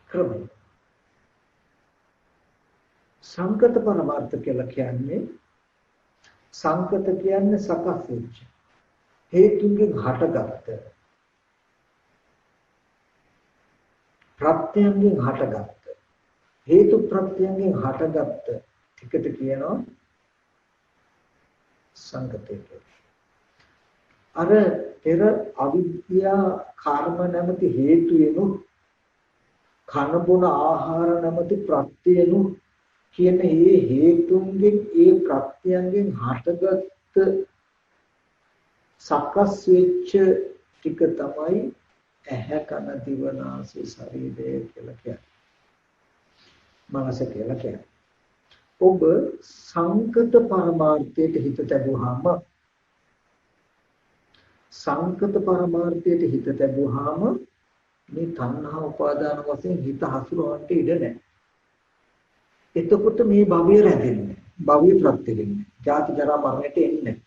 ක්‍රමය. සංකත පරමාර්ථ කියලා කියන්නේ සංකත කියන්නේ සකස් වෙච්ච හේතුන්ගෙන් හටගත්ත ප්‍රත්‍යයෙන් හටගත්ත හේතු ප්‍රත්‍යයෙන් හටගත්ත ටිකට කියනවා සංකතය කියලා. අර පෙර අවිද්‍යා කර්ම නැමැති හේතුයෙනු කන බොන ආහාර නැමැති ප්‍රත්‍යයෙනු කියන මේ හේතුන්ගෙන් ඒ ප්‍රත්‍යයෙන් හටගත් සකස් වෙච්ච ටික තමයි ඇහැ කන දිව නාසය ශරීරය කියලා කියන්නේ. මනස කියලා කියන්නේ. ඔබ සංකත පරමාර්ථයට හිත තැබුවාම සංකත පරමාර්ථයට හිත තැබුවාම මේ තණ්හා උපාදාන වශයෙන් හිත හසුරවන්න ඉඩ නැහැ. එතකොට මේ භවය රැඳෙන්නේ. භවය ප්‍රත්‍ය වෙන්නේ. ජාති ජරා මරණයට එන්නේ.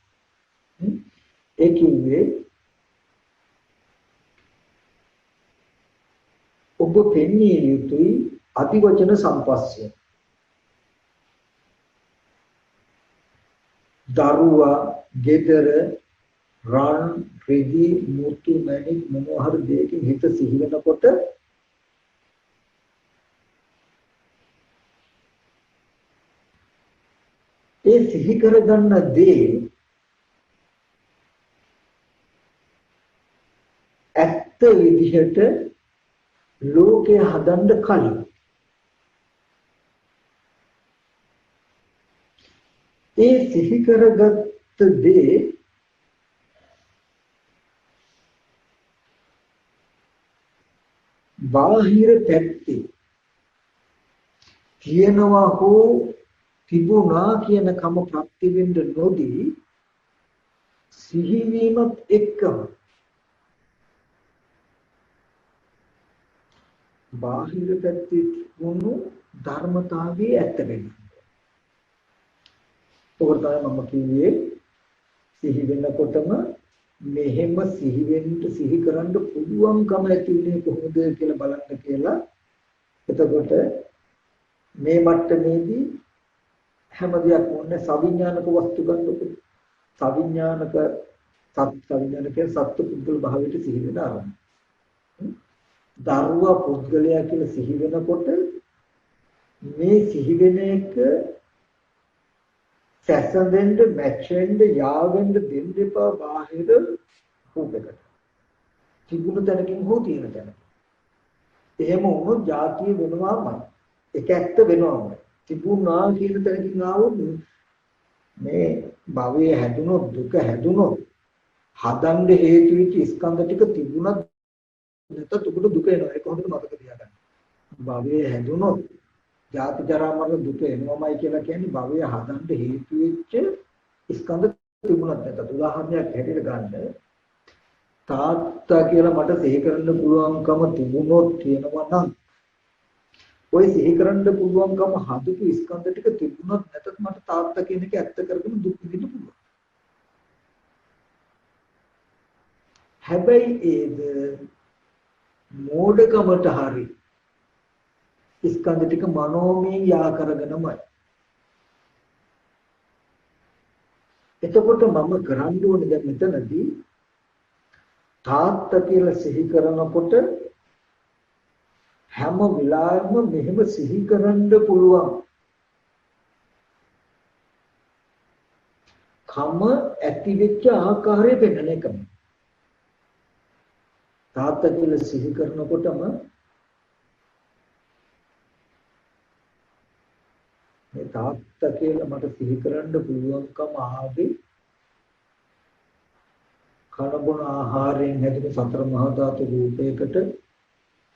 ඒ කිව්වේ ඔබ පෙන්විය යුතුයි අතිවචන සම්පස්සය. දරුවා, ගෙදර, රන්, රිදී, මුතු, මැණික් මොනවා හරි දෙයකින් හිත සිහි වෙනකොට ඒ සිහි කරගන්න දේ ඇත්ත විදිහට ලෝකය හදන්න කලින් ඒ සිහි කරගත්ත දේ බාහිර පැත්තේ කියනවා හෝ තිබුණා කියන කම ප්‍රතිවෙන්න නොදී සිහිවීමත් එක්කම බාහිර පැත්තේ වුණු ධර්මතාවයේ ඇත්ත වෙනවා. ඔකට තමයි මම කිව්වේ සිහි වෙනකොටම මෙහෙම සිහි කරන්න පුළුවන්කම ඇති වෙන්නේ කොහොමද කියලා බලන්න කියලා. එතකොට මේ මට්ටමේදී හැම දෙයක් ඕනේ සවිඥානික වස්තු ගන්නකොට සවිඥානික සත්ත්ව පුද්ගල භාවයට සිහි වෙන ආරම්භ. දරුවා පුද්ගලයා කියලා සිහි වෙනකොට මේ සිහි වෙන එක සැසඳෙන්න මැචෙන්න යාවෙන්න දෙන්න එපා බාහිර රූපයකට. තිබුණු තැනකින් හෝ තියෙන තැන. එහෙම වුණොත් જાතිය වෙනවාමයි. ඒක ඇත්ත වෙනවාමයි. තිබුණා කියන තැනකින් ආවොත් මේ භවයේ හැදුනොත් දුක හැදුනොත් හදන්න හේතු වෙච්ච ස්කන්ධ ටික තිබුණත් නැත්නම් උකට දුක එනවා. ඒක හොඳට මතක තියාගන්න. භවයේ හැදුනොත් ජාති ජරා මරණ දුක එනවාමයි කියලා කියන්නේ භවයේ හදන්න හේතු වෙච්ච ස්කන්ධ තිබුණත් නැත්නම් උදාහරණයක් හැටියට ගන්න තාත්තා කියලා මට සිහි කරන්න පුළුවන්කම තිබුණොත් කියනවා නම් ඔය සිහි කරන්න පුළුවන්කම හදපු ස්කන්ධ ටික තිබුණොත් නැත්නම් මට තාත්තා කියන එක ඇත්ත කරගෙන දුක් විඳින්න පුළුවන්. හැබැයි ඒද මෝඩකමට හරි ස්කන්ධ ටික මනෝමය යා කරගෙනමයි. එතකොට මම කරන්න ඕනේ දැන් මෙතනදී තාත්තා කියලා සිහි කරනකොට හැම වෙලාවෙම මෙහෙම සිහි කරන්න පුළුවන් කම ඇති වෙච්ච ආකාරය පෙන්වන එකම. තාත්තා කියලා සිහි කරනකොටම මේ තාත්තා කියලා මට සිහි කරන්න පුළුවන්කම ආවේ කනබුන ආහාරයෙන් හැදෙන සතර මහා ධාතු රූපයකට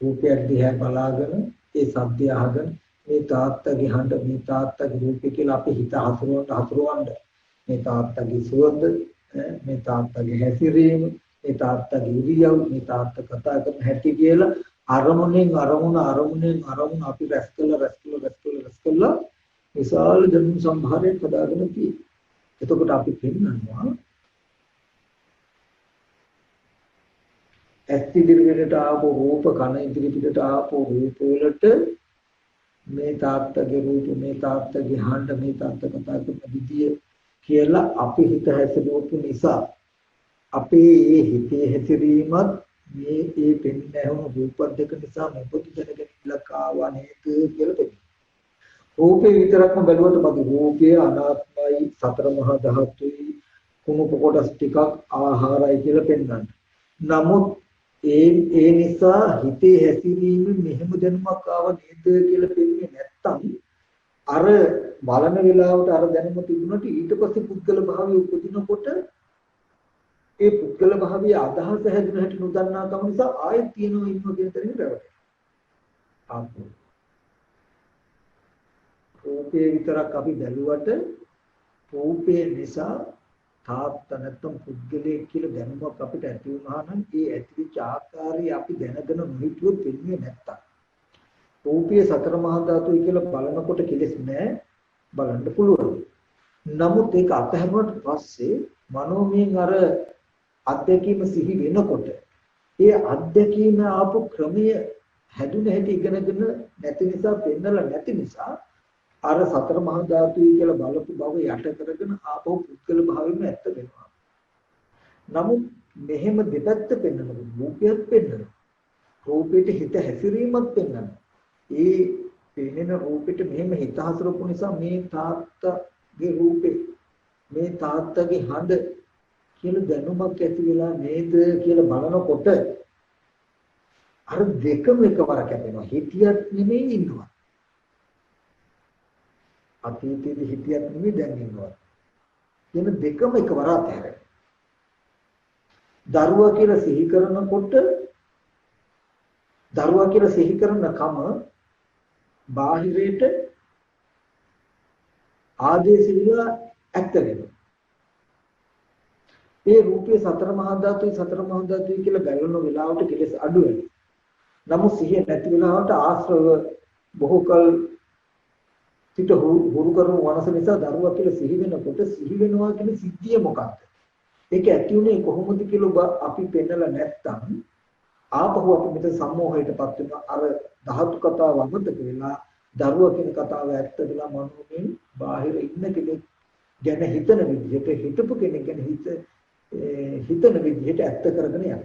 රූපයක් දිහා බලාගෙන ඒ සද්දය අහගෙන මේ තාත්තගේ හඬ මේ තාත්තගේ රූපය කියලා අපි හිත හසුරවන්න මේ තාත්තගේ සුවඳ මේ තාත්තගේ හැසිරීම මේ තාත්තගේ ඉරියව් මේ තාත්තා කතා කරන හැටි කියලා අරමුණෙන් අරමුණ අපි රැස් කළා විශාල ජන්ම සම්භාරයක් හදාගෙන තියෙනවා. එතකොට අපි පෙන්නනවා ඇස් ඉදිරියට ආපු රූප කන ඉදිරියට ආපු රූප වලට මේ තාත්තගේ රූප මේ තාත්තගේ හඬ මේ තාත්තා කතා කරන විදිය කියලා අපි හිත හැසිරුවපු නිසා අපේ මේ හිතේ හැසිරීමත් මේ පෙන්නන රූප දෙක නිසා මොකද දැනගෙන ඉලක්කාවා නේද කියලා පෙන්නනවා. රූපේ විතරක්ම බැලුවට මගේ රූපය අනාත්මයි සතර මහා ධාතුයි කුණුප කොටස් ටිකක් ආහාරයි කියලා පෙන්වන්න. නමුත් ඒ නිසා හිතේ හැසිරීම මෙහෙම දැනුමක් ආව නේද කියලා පෙන්නේ නැත්තම් අර බලන වෙලාවට අර දැනුම තිබුණාට ඊට පස්සේ පුද්ගල භාවය උපදිනකොට ඒ පුද්ගල භාවයේ අදහස හැදෙන හැටි නොදන්නා කම නිසා ආයෙත් තියෙනවා ඉන්නවා කියන තරමින් රැවටෙනවා. ආපෝ රූපේ විතරක් අපි බැලුවට රූපේ නිසා තාත්තා නැත්තම් පුද්ගලයෙක් කියලා දැනුමක් අපිට ඇති වුණා නම් ඒ ඇතිවෙච්ච ආකාරය අපි දැනගෙන නොහිතුවොත් වෙන්නේ නැත්තම් රූපයේ සතර මහා ධාතුයි කියලා බලනකොට කෙලෙස් නැහැ බලන්න පුළුවන්. නමුත් ඒක අතහැරුවට පස්සේ මනෝමයෙන් අර අත්දැකීම සිහි වෙනකොට ඒ අත්දැකීම ආපු ක්‍රමය හැදුන හැටි ඉගෙනගෙන නැති නිසා පෙන්නලා නැති නිසා අර සතර මහා ධාතුයි කියලා බලපු බව යට කරගෙන ආපහු පුද්ගල භාවයෙන්ම ඇත්ත වෙනවා. නමුත් මෙහෙම දෙපැත්ත පෙන්නනකොට රූපයත් පෙන්නනවා. රූපෙට හිත හැසිරීමක් පෙන්නනවා. ඒ පෙනෙන රූපෙට මෙහෙම හිත හසුරපු නිසා මේ තාත්තගේ රූපේ මේ තාත්තගේ හඬ කියලා දැනුමක් ඇති වෙලා නේද කියලා බලනකොට අර දෙකම එකවර කැපෙනවා. හිතියක් නෙමෙයි ඉන්නවා. අතීතයේදී හිතියක් නෙමෙයි දැන් ඉන්නවා. කියන දෙකම එකවර අතහැරෙනවා. දරුවා කියලා සිහි කරනකොට දරුවා කියලා සිහි කරන කම බාහිරයට ආදේශ විලා ඇත්ත වෙනවා. ඒ රූපේ සතර මහා ධාතුයි කියලා බැලුන වෙලාවට කෙලස් අඩු වෙනවා. නමුත් සිහිය නැති වෙලාවට ආශ්‍රව බොහෝ කල පිට හුරු කරන වනස නිසා දරුවා කියලා සිහි වෙනකොට සිහි වෙනවා කියන සිද්ධිය මොකක්ද? ඒක ඇති උනේ කොහොමද කියලා අපි පෙන්නලා නැත්තම් ආපහු අපි මෙතන සම්මෝහයටපත් වෙනවා. අර ධාතු කතාව අමතක වෙලා දරුවා කියන කතාව ඇත්ත වෙලා මනෝමයෙන් බාහිර ඉන්න කෙනෙක් ගැන හිතන විදිහට හිතපු කෙනෙක් ගැන හිතන විදිහට ඇත්ත කරගෙන යනවා.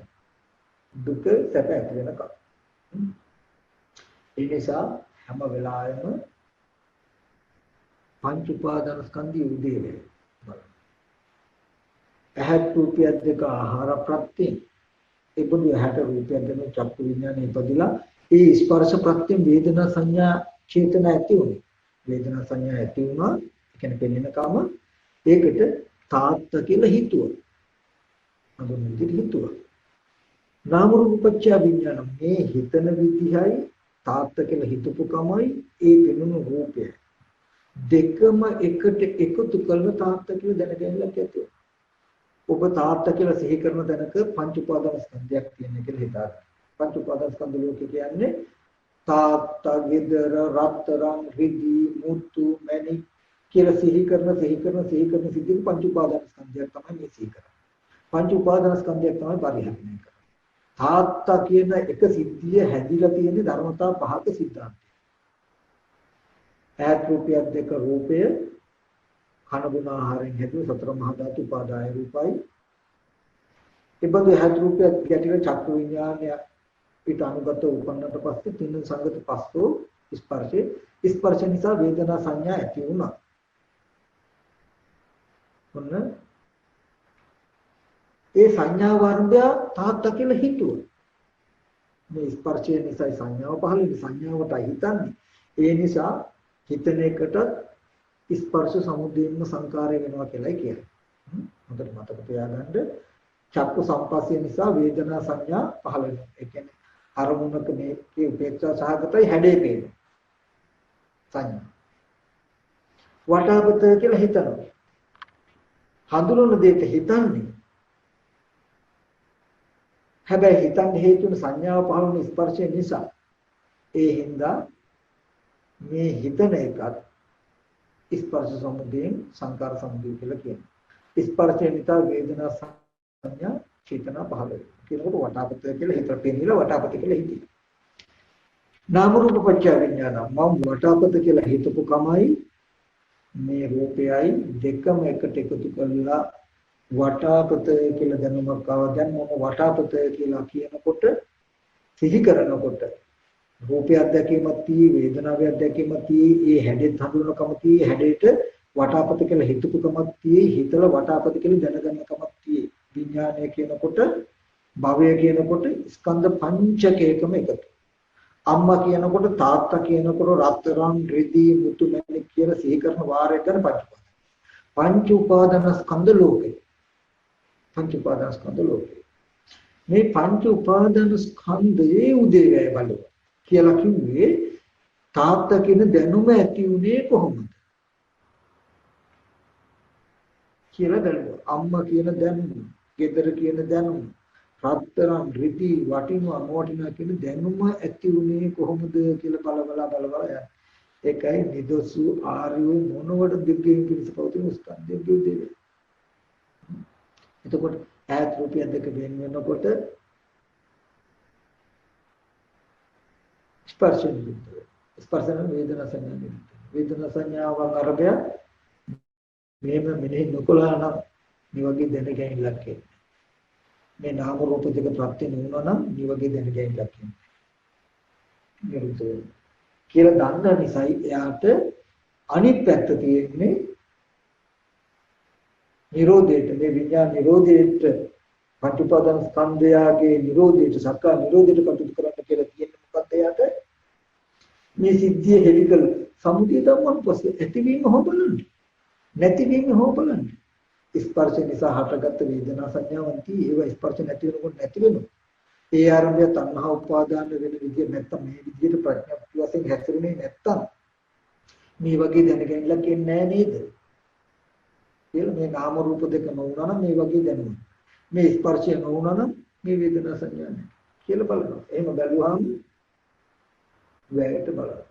දුක සැප ඇති වෙනකම්. ඒ නිසා හැම වෙලාවෙම පංච උපාදාන ස්කන්ධය උදේ වෙනවා. ඇහත් රූපයත් දෙක ආහාර ප්‍රත්‍යයෙන් ඒබඳු ඇහැට රූපයක් දෙන චක්කු විඥානේ ඉපදිලා ඒ ස්පර්ශ ප්‍රත්‍යයෙන් වේදනා සංඥා චේතන ඇති උනේ. වේදනා සංඥා ඇති වුණා. ඒ කියන්නේ පෙන්වෙනකම ඒකට තාත්ත කියලා හිතුවා. අඳුන විදිහට හිතුවා. නාම රූප පත්‍ය විඥාන මේ හිතන විදිහයි තාත්ත කියලා හිතපු කමයි ඒ පෙනුණු රූපය. දෙකම එකට එකතු කරන තාත්ත කියලා දැනගන්නලක් ඇති. ඔබ තාත්ත කියලා සිහි කරන දැනක පංච උපාදාන ස්කන්ධයක් තියෙන කියලා හිතා ගන්න. පංච උපාදාන ස්කන්ධ ලෝකේ කියන්නේ තාත්තා ගෙදර රත්තරන් රිදී මුතු මැණික් කියලා සිහි කරන සිද්ධිය පංච උපාදාන ස්කන්ධයක් තමයි මේ සිහි කරන්නේ. පංච උපාදාන ස්කන්ධයක් තමයි පරිහරණය කරන්නේ. තාත්තා කියන එක සිද්ධිය හැදිලා තියෙන ධර්මතා පහක සිද්ධාන්තය. ඈත් රූපයක් දෙක රූපය කන ගුණ ආහාරයෙන් හැදුව සතර මහා ධාතු උපාදාය රූපයි. ඒබඳු ඈත් රූපයක් ගැටිල චක්කු විඥානය පිට අනුගත උපන්නට පස්සේ තින්න සංගත පස්සෝ ස්පර්ශ නිසා වේදනා සංඥා ඇති වුණා. මොන ඒ සංඥා වර්ගය තාත්තා කියලා හිතුවා. මේ ස්පර්ශය නිසා සංඥාව පහළ වෙන සංඥාවටයි හිතන්නේ. ඒ නිසා හිතන එකට ස්පර්ශ සමුදයෙන්ම සංකාරය වෙනවා කියලායි කියන්නේ. හොඳට මතක තියාගන්න. චක්කු සම්පස්සේ නිසා වේදනා සංඥා පහළ වෙනවා. ඒ කියන්නේ අරමුණක මේකේ උපේක්ෂා සහගතයි හැඩේ පේනවා. සංඥා. වටාපත කියලා හිතනවා. හඳුනන දෙයට හිතන්නේ. හැබැයි හිතන්න හේතු වෙන සංඥාව පහළ වෙන ස්පර්ශය නිසා ඒ හින්දා මේ හිතන එකත් ස්පර්ශ සමුදයෙන් සංකාර සමුදය කියලා කියනවා. ස්පර්ශය නිසා වේදනා සංඥා චේතනා පහළ වෙනවා. කියනකොට වටාපත කියලා හිතට පෙන්නලා වටාපත කියලා හිතේ. නාම රූප පත්‍ය විඥාන මම වටාපත කියලා හිතපු කමයි මේ රූපයයි දෙකම එකට එකතු කරලා වටාපත කියලා දැනුමක් ආවා. දැන් මම වටාපත කියලා කියනකොට සිහි කරනකොට රූපය අධ්‍යක්ීමක් tie වේදනාවේ අධ්‍යක්ීමක් tie ඒ හැඩෙත් හඳුනනකම tie හැඩෙට වටාපත කියලා හිතපු කමක් tie හිතලා වටාපත කියලා දැනගන්න කමක් tie විඥානය කියනකොට භවය කියනකොට ස්කන්ධ පංචකයකම එකතු. අම්මා කියනකොට තාත්තා කියනකොට රත්තරන් රිදී මුතු මැණික් කියලා සිහි කරන වාරය ගැන පංච උපාදාන ස්කන්ධ ලෝකේ. පංච උපාදාන ස්කන්ධ ලෝකේ. මේ පංච උපාදාන ස්කන්ධයේ උදේවැය බලව කියලා කිව්වේ තාත්තා කියන දැනුම ඇති උනේ කොහොමද කියලා බලුවා. අම්මා කියන දැනුම, ගෙදර කියන දැනුම, රත්තරන් රිදී වටිනවා නොවටිනවා කියන දැනුම ඇති උනේ කොහොමද කියලා බල බල යන. ඒකයි නිදොසු ආර්යෝ මොනවට දිග්ගින් පිළිස පවතින ස්කන්ධය දෙවිද. එතකොට ඈත් රූපය දෙක වෙන වෙනකොට ස්පර්ශ නිරුද්ධ. ස්පර්ශන වේදනා සංඥා නිරුද්ධ. වේදනා සංඥාවන් අරබය මේම මෙනෙහි නොකළා නම් මේ වගේ දැනගැනිල්ලක් එන්නේ. මේ නාම රූප දෙක ප්‍රත්‍ය නුනන නම් මේ වගේ දැනගැනිල්ලක් එන්නේ. නිරුද්ධ කියලා දන්න නිසායි එයාට අනිත් පැත්ත තියෙන්නේ නිරෝධයට. මේ විඥාන නිරෝධයට පංච උපාදාන ස්කන්ධයගේ නිරෝධයට සක්කා නිරෝධයට කටයුතු කරන්න කියලා කියන්නේ මොකක්ද එයාට? මේ සිද්ධිය හෙලිකල සමුදය ධම්මන් පස්සේ ඇතිවීම හො බලන්න. නැතිවීම හො බලන්න. ස්පර්ශ නිසා හටගත්ත වේදනා සංඥාවන් කී ඒවා ස්පර්ශ නැති වෙනකොට නැති වෙනවා. ඒ ආරම්භය තණ්හා උපාදාන වෙන විදිය නැත්තම් මේ විදියට ප්‍රඥාප්ති වශයෙන් හැසිරුනේ නැත්තම් මේ වගේ දැනගැනිල්ලක් එන්නේ නැහැ නේද? කියලා මේ නාම රූප දෙක නොවුනා නම් මේ වගේ දැනුම. මේ ස්පර්ශය නොවුනා නම් මේ වේදනා සංඥා නැහැ කියලා බලනවා. එහෙම බැලුවාම වැයට බලනවා.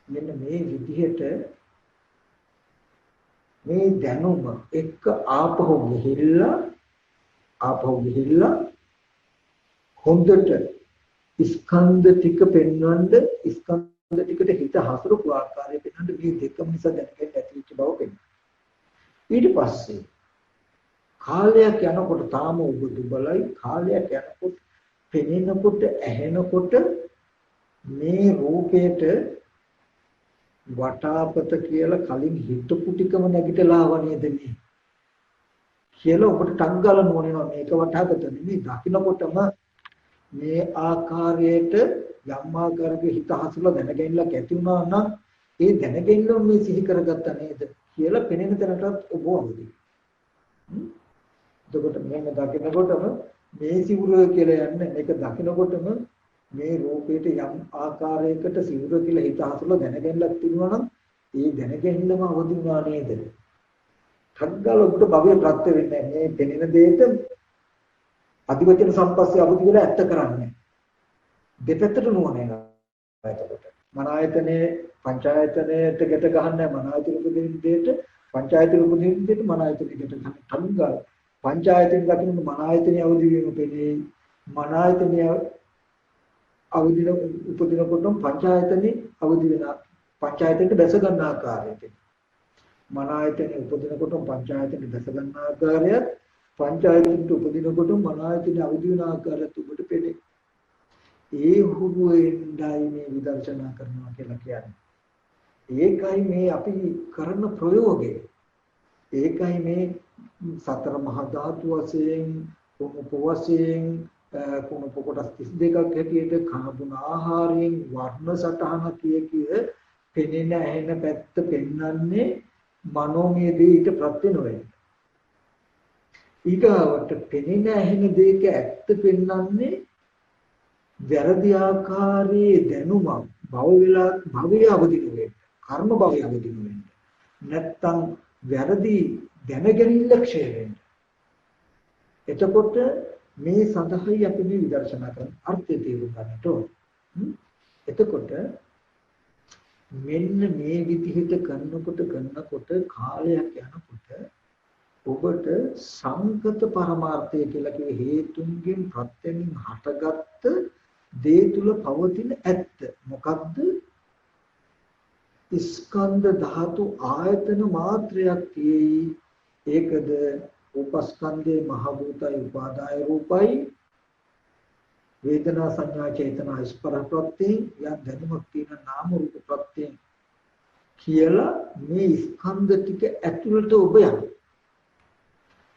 මෙන්න මේ විදිහට මේ දැනුම එක්ක ආපහු ගිහිල්ලා හොඳට ස්කන්ධ ටික පෙන්වන්න ස්කන්ධ ටිකට හිත හසුරුපු ආකාරය පෙන්වන්න මේ දෙකම නිසා දැනගන්න ඇතිවෙච්ච බව පෙන්වනවා. ඊට පස්සේ කාලයක් යනකොට තාම ඔබ දුබලයි. කාලයක් යනකොට පෙනෙනකොට ඇහෙනකොට මේ රූපයට වටාපත කියලා කලින් හිතපු ටිකම නැගිටලාව නේද මේ කියලා ඔබට ටක් ගාලා නොවනවා. මේක වටාපත නෙමෙයි. දකින්නකොටම මේ ආකාරයට යම් ආකාරයක හිත හසුලා දැනගැනිල්ලක් ඇති වුණා නම් ඒ දැනගැනිල්ල මේ සිහි කරගත්තා නේද කියලා පෙනෙන තැනටත් ඔබ වදිනවා. එතකොට මෙහෙම දකිනකොටම මේ සිවුර කියලා යන්නේ මේක දකිනකොටම මේ රූපයට යම් ආකාරයකට සිවුර කියලා හිත හසුලා දැනගැනිල්ලක් තිබුණා නම් ඒ දැනගැනිල්ලම වදිනවා නේද? ඨග්ගල ඔබට භවය ප්‍රත්‍ය වෙන්නේ මේ පෙනෙන දෙයට අධිවචන සම්පස්සේ අවදි වෙලා ඇත්ත කරන්නේ. දෙපැත්තට නුවණ එනවා. එතකොට මන ආයතනේ පංචායතනයට ගැට ගහන්නේ මන ආයතන උපදින දෙයට පංචායතන උපදින දෙයට මන ආයතනයට ගැට ගන්න. ඨග්ගල පංචායතන දකින්න මන ආයතනේ අවදි වීම පෙනේ. මන ආයතනේ අවදින උපදිනකොටම පංචායතනේ අවදි වෙන පංචායතනට දැස ගන්න ආකාරයට මන ආයතනේ උපදිනකොටම පංචායතනේ දැස ගන්න ආකාරයත් පංචායතනට උපදිනකොටම මන ආයතනේ අවදි වෙන ආකාරයත් ඔබට පෙනේ. ඒ හුරුෙන්ඩයි මේ විදර්ශනා කරනවා කියලා කියන්නේ. ඒකයි මේ අපි කරන ප්‍රයෝගය. ඒකයි මේ සතර මහා ධාතු වශයෙන් කුණප වශයෙන් කුණප කොටස් 32ක් හැටියට කනබුන ආහාරයෙන් වර්ණ සටහන කිය පෙනෙන ඇහෙන පැත්ත පෙන්වන්නේ මනෝමය දේ ඊට ප්‍රත්‍ය නොවේ. ඊගාවට පෙනෙන ඇහෙන දෙයක ඇත්ත පෙන්වන්නේ වැරදි ආකාරයේ දැනුම භවය අවදි නොවේ. කර්ම භවය අවදි නොවේ. නැත්තම් වැරදි දැනගැනිල්ල ක්ෂය වෙන්නේ. එතකොට මේ සඳහායි අපි මේ විදර්ශනා කරන අර්ථය තේරුම් ගන්නට ඕන. එතකොට මෙන්න මේ විදිහට කරනකොට කාලයක් යනකොට ඔබට සංකත පරමාර්ථය කියලා කිය හේතුන්ගෙන් ප්‍රත්‍යයෙන් හටගත්ත දේ තුල පවතින ඇත්ත මොකක්ද? ස්කන්ධ ධාතු ආයතන මාත්‍රයක් තියෙයි. ඒකද උපස්කන්ධේ මහ භූතයි උපාදාය රූපයි වේදනා සංඥා චේතනා ස්පර්ශ ප්‍රත්‍යයෙන් යම් දැනුමක් තියෙන නාම රූප ප්‍රත්‍යයෙන් කියලා මේ ස්කන්ධ ටික ඇතුළට ඔබ යන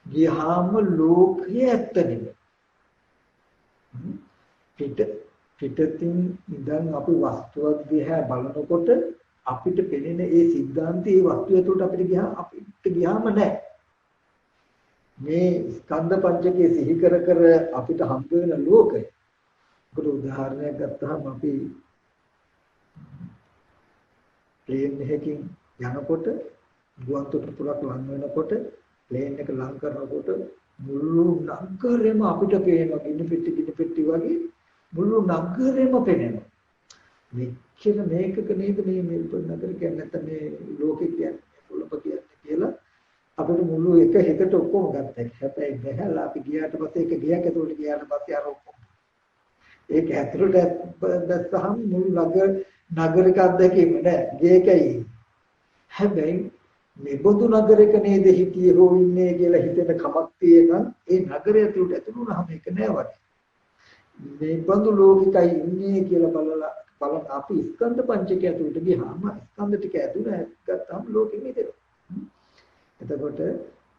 ගියාම ලෝකයේ ඇත්ත නෙමෙයි. පිටින් ඉඳන් අපි වස්තුවක් දිහා බලනකොට අපිට පෙනෙන ඒ સિદ્ધාන්තය ඒ වස්තුව ඇතුළට අපිට ගියාම නැහැ. මේ ස්කන්ධ පංචකයේ සිහි කර අපිට හම්බ වෙන ලෝකය. ඒකට උදාහරණයක් ගත්තාම අපි ප්ලේන් එකකින් යනකොට ගුවන් තොටුපළක් ලං වෙනකොට ප්ලේන් එක ලං කරනකොට මුළු නගරෙම අපිට පේනවා ගිනි පෙට්ටි වගේ මුළු නගරෙම පේනවා. කියන මේකක නේද මේ මෙල්බන් නගර කියන්නේ නැත්නම් මේ ලෝකේ කියන්නේ කොළඹ කියන්නේ කියලා අපිට මුළු එක හිතට ඔක්කොම ගත්තා. හැබැයි බහැලා අපි ගියාට පස්සේ ඒක ගියක් ඇතුළට ගියාට පස්සේ අර ඔක්කොම ඒක ඇතුළට දැස්සහම මුළු නගරික අත්දැකීම නෑ. ඒකයි. හැබැයි මේ බොදු නගරයක නේද හිටියේ හෝ ඉන්නේ කියලා හිතෙන කමක් තියෙන ඒ නගරය ඇතුළට ඇතුළුනහම ඒක නෑ වගේ. මේ බඳු ලෝකිකයි ඉන්නේ කියලා බලන අපි ස්කන්ධ පංචකය ඇතුළට ගියාම ස්කන්ධ ටික ඇතුළට ගත්තාම ලෝකෙම ඉතිරෙනවා. එතකොට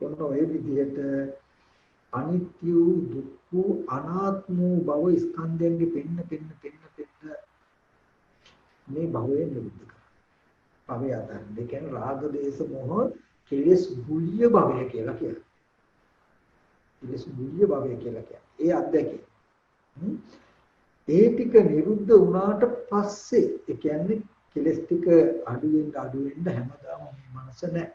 ඔන්න ඔය විදිහට අනිත්‍ය දුක්ඛ අනාත්ම බව ස්කන්ධයන්ගේ පෙන්න මේ භවය නිරුද්ධ කරනවා. භවය අතරින් ඒ කියන්නේ රාග දේශ මොහ කෙලෙස් බුල්‍ය භවය කියලා කියනවා. කෙලෙස් බුල්‍ය භවය කියලා කියන්නේ. ඒ අත්දැකීම. ඒ ටික නිරුද්ධ වුණාට පස්සේ ඒ කියන්නේ කෙලෙස් ටික අඩු වෙන්න හැමදාම මේ මනස නැහැ.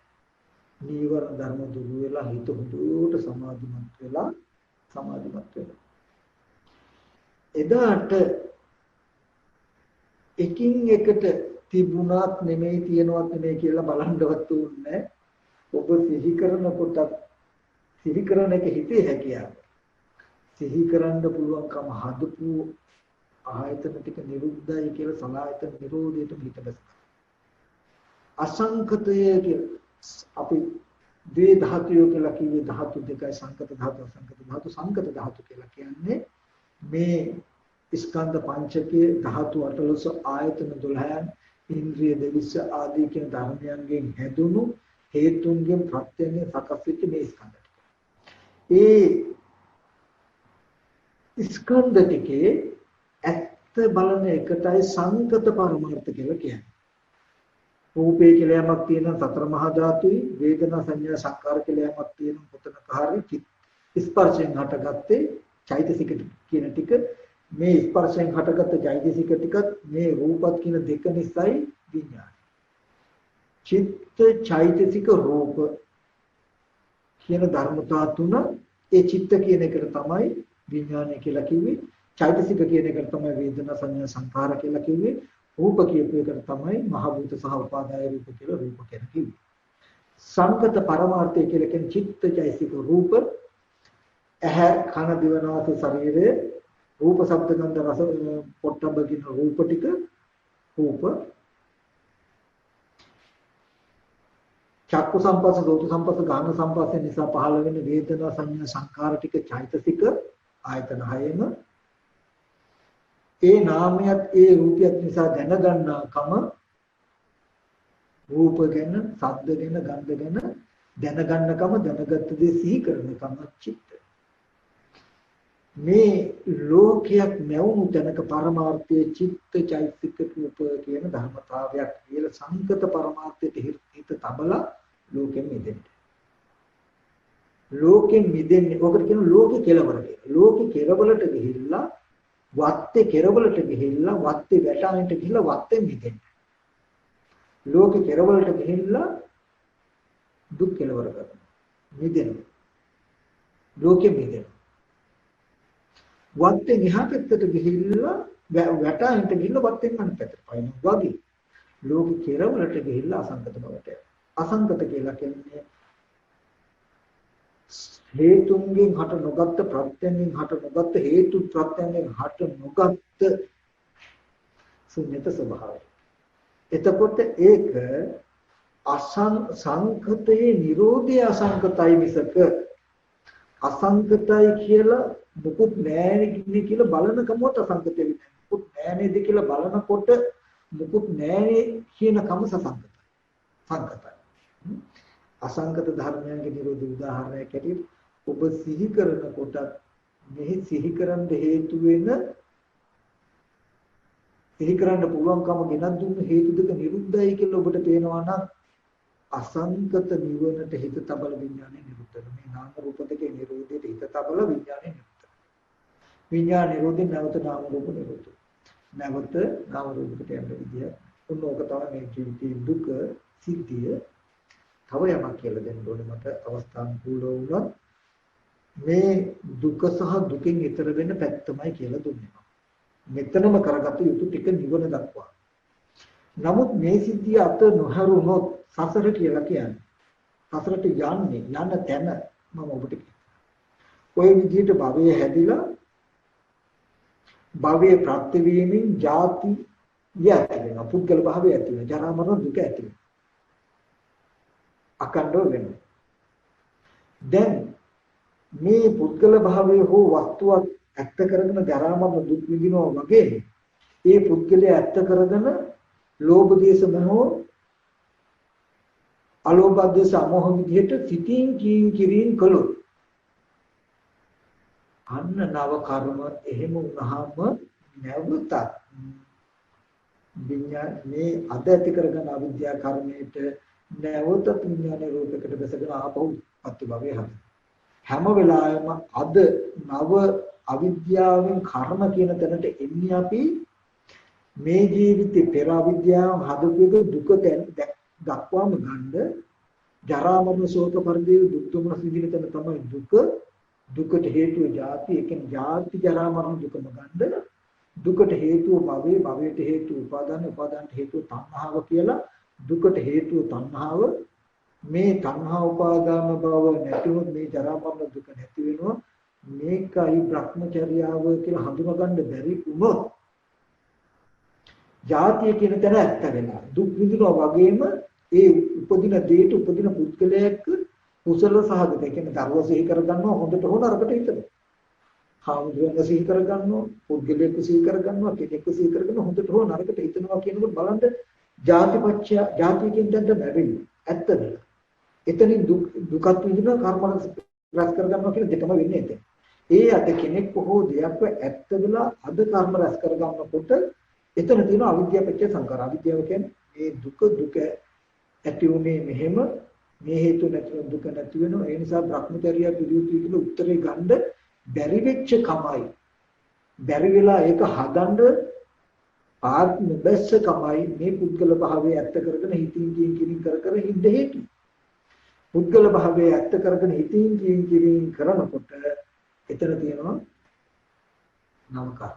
නීවරණ ධර්ම දුරු වෙලා හිත හොඳට සමාධිමත් වෙලා එදාට එකින් එකට තිබුණත් නෙමෙයි තියනවත් නෙමෙයි කියලා බලන්නවත් උන්නේ. ඔබ සිහි කරනකොට සිහි කරන එක හිතේ හැකියාව. සිහි කරන්න පුළුවන්කම හදපු ආයතන ටික නිරුද්ධයි කියලා සලආයතන නිරෝධයට හිත බැස්සා. අසංකතය කියලා අපි ද්වේ ධාතුය කියලා කිව්වේ ධාතු දෙකයි සංකත ධාතු අසංකත ධාතු. සංකත ධාතු කියලා කියන්නේ මේ ස්කන්ධ පංචකයේ ධාතු 18 ආයතන 12න් ඉන්ද්‍රිය දෙවිස්ස ආදී කියන ධර්මයන්ගෙන් හැදුණු හේතුන්ගෙන් ප්‍රත්‍යයෙන් සකස් වෙච්ච මේ ස්කන්ධ ටික. ඒ ස්කන්ධ ටිකේ ඇත්ත බලන එකටයි සංකත පරමාර්ථ කියලා කියන්නේ. රූපේ කියලා යමක් තියෙන සතර මහා ධාතුයි, වේදනා සංඥා සංකාර කියලා යමක් තියෙන කොතනක හරි ස්පර්ශයෙන් හටගත්තේ චෛතසික කියන ටික. මේ ස්පර්ශයෙන් හටගත්ත චෛතසික ටිකත් මේ රූපත් කියන දෙක නිසායි විඥානය. චිත්ත චෛතසික රූප කියන ධර්මතා තුන ඒ චිත්ත කියන එකට තමයි විඥානය කියලා කිව්වේ. චෛතසික කියන එකට තමයි වේදනා සංඥා සංකාර කියලා කිව්වේ. රූප කියපු එකට තමයි මහ භූත සහ උපාදාය රූප කියලා රූප කියලා කිව්වේ. සංකත පරමාර්ථය කියලා කියන්නේ චිත්ත චෛතසික රූප ඇහැ කන දිව නාසය ශරීරය රූප ශබ්ද ගන්ධ රස පොට්ටබ්බ කියන රූප ටික රූප චක්කු සම්පස්ස දෝතු සම්පස්ස ගාන සම්පස්ස නිසා පහළ වෙන වේදනා සංඥා සංකාර ටික චෛතසික ආයතන හයෙම ඒ නාමයක් ඒ රූපයක් නිසා දැනගන්නාකම රූප ගැන ශබ්ද ගැන ගන්ධ ගැන දැනගන්නකම දැනගත්ත දේ සිහි කරනකම චිත්ත. මේ ලෝකයක් නැවුණු තැනක පරමාර්ථයේ චිත්ත චෛතසික රූප කියන ධර්මතාවයක් කියලා සංකත පරමාර්ථයට හිත තබලා ලෝකෙන් මිදෙන්න. ලෝකෙන් මිදෙන්නේ ඔකට කියන ලෝකේ කෙලවර කියලා. ලෝකේ කෙලවලට ගිහිල්ලා වත්තේ කෙරවලට ගිහිල්ලා වත්තේ වැටායන්ට ගිහිල්ලා වත්තෙන් මිදෙන්න. ලෝකේ කෙරවලට ගිහිල්ලා දුක් කෙලවර කරනවා. මිදෙන්න. ලෝකෙ මිදෙන්න. වත්තෙන් එහා පැත්තට ගිහිල්ලා වැටායන්ට ගිහිල්ලා වත්තෙන් අනිත් පැත්තට පයින්නවා වගේ. ලෝකේ කෙරවලට ගිහිල්ලා අසංකත බවට යනවා. අසංකත කියලා කියන්නේ හේතුන්ගෙන් හට නොගත්ත ප්‍රත්‍යයෙන් හට නොගත්ත හේතු ප්‍රත්‍යයෙන් හට නොගත්ත ශුන්‍යත ස්වභාවය. එතකොට ඒක සංකතයේ නිරෝධය අසංකතයි මිසක අසංකතයි කියලා මුකුත් නැහැ කියලා බලන කමොත් අසංකතය වෙන්නේ. මුකුත් නැහැ නේද කියලා බලනකොට මුකුත් නැහැ කියන කම සසංකතයි. සංකතයි. අසංකත ධර්මයන්ගේ නිරෝධ උදාහරණයක් ඇටියෙ ඔබ සිහි කරනකොට මෙහි සිහි කරන්න හේතු වෙන සිහි කරන්න පුළුවන්කම ගෙනත් දුන්න හේතු දෙක නිරුද්ධයි කියලා ඔබට පේනවා නම් අසංකත නිවනට හිත තබල විඥානය නිරුද්ධ වෙනවා. මේ නාම රූප දෙකේ නිරෝධයට හිත තබල විඥානය නිරුද්ධ වෙනවා. විඥාන නිරෝධයෙන් නැවත නාම රූප නිරෝධ. නැවත නාම රූපකට යන විදිය. ඔන්නෝක තමයි මේ ජීවිතයේ දුක සිද්ධිය. තව යමක් කියලා දෙන්න ඕනේ මට අවස්ථානුකූලව වුණත් මේ දුක සහ දුකෙන් ඈතර වෙන පැත්තමයි කියලා දුන්නා. මෙතනම කරගත යුතු ටික නිවන දක්වා. නමුත් මේ සිද්ධිය අත නොහැරුණොත් සසර කියලා කියන්නේ. සසරට යන්නේ යන තැන මම ඔබට ඔය විදිහට භවය හැදිලා භවයේ ප්‍රත්‍යවීමෙන් ಜಾති යැති වෙනවා. පුද්ගල භාවය ඇති වෙනවා. ජරා මරණ දුක ඇති වෙනවා. අකණ්ඩව වෙනවා. දැන් මේ පුද්ගල භාවය හෝ වස්තුවක් ඇත්ත කරගෙන ජරා මරණ දුක් විඳිනවා වගේ ඒ පුද්ගලයා ඇත්ත කරගෙන ලෝභ දේශ මොහ අලෝභ දේශ මොහ විදිහට සිතින් කිරින් කළොත් අන්න නව කර්ම එහෙම වුණාම නැවතත් විඥානේ අද ඇති කරගෙන අවිද්‍යා කර්මයට නැවතත් විඥාන රූපයකට බැසගෙන ආපහු ප්‍රතිභවය හදන හැම වෙලාවෙම අද නව අවිද්‍යාවෙන් කර්ම කියන තැනට එන්නේ අපි මේ ජීවිතේ පෙර අවිද්‍යාව හදපු දුක දක්වාම ගන්න ජරා මරණ ශෝක පරිදේ දුක් දුමනස් විඳින තැන තමයි දුකට හේතුව ජාති ඒ කියන්නේ ජාති ජරා මරණ දුකම ගන්න දුකට හේතුව භවයේ භවයට හේතුව උපාදානට හේතුව තණ්හාව කියලා දුකට හේතුව තණ්හාව මේ තණ්හා උපාදාන භව නැතිවොත් මේ ජරා මරණ දුක නැති වෙනවා මේකයි භ්‍රමචර්යාව කියලා හඳුනා ගන්න බැරි වුණොත් ජාතිය කියන තැන ඇත්ත වෙනවා දුක් විඳිනවා වගේම ඒ උපදින දෙයට උපදින පුද්ගලයෙක් කුසල සහගත ඒ කියන්නේ ධර්ම සිහි කරගන්නවා හොඳට හොන අරකට හිතනවා හාමුදුරුවෝ සිහි කරගන්නවා පුද්ගලයෙක් සිහි කරගන්නවා කෙනෙක් සිහි කරගෙන හොඳට හොන අරකට හිතනවා කියනකොට බලන්න ජාතිපච්චය ජාතිය කියන තැනට බැරෙන්නේ ඇත්තද එතනින් දුකත් විඳිනවා කර්ම රැස් කරගන්නවා කියන දෙකම වෙන්නේ එතන ඒ අද කෙනෙක් හෝ දෙයක් ඇත්ත වෙලා අද කර්ම රැස් කරගන්නකොට එතන තියෙන අවිද්‍යාව පත්‍ය සංකාර අවිද්‍යාව කියන්නේ මේ දුක ඇති උනේ මෙහෙම මේ හේතු නැතිව දුක නැති වෙනවා ඒ නිසා භ්‍රමචර්යය පිළියුතු කියලා උත්තරේ ගන්න බැරි වෙච්ච කමයි බැරි වෙලා ඒක හදන්න ආත්ම බැස්ස කමයි මේ පුද්ගල භාවයේ ඇත්ත කරගෙන හිතින් කියින් කර හින්ද හේතු පුද්ගල භාවයේ ඇත්ත කරගෙන හිතින් කියින් කරනකොට එතන තියෙනවා නවකා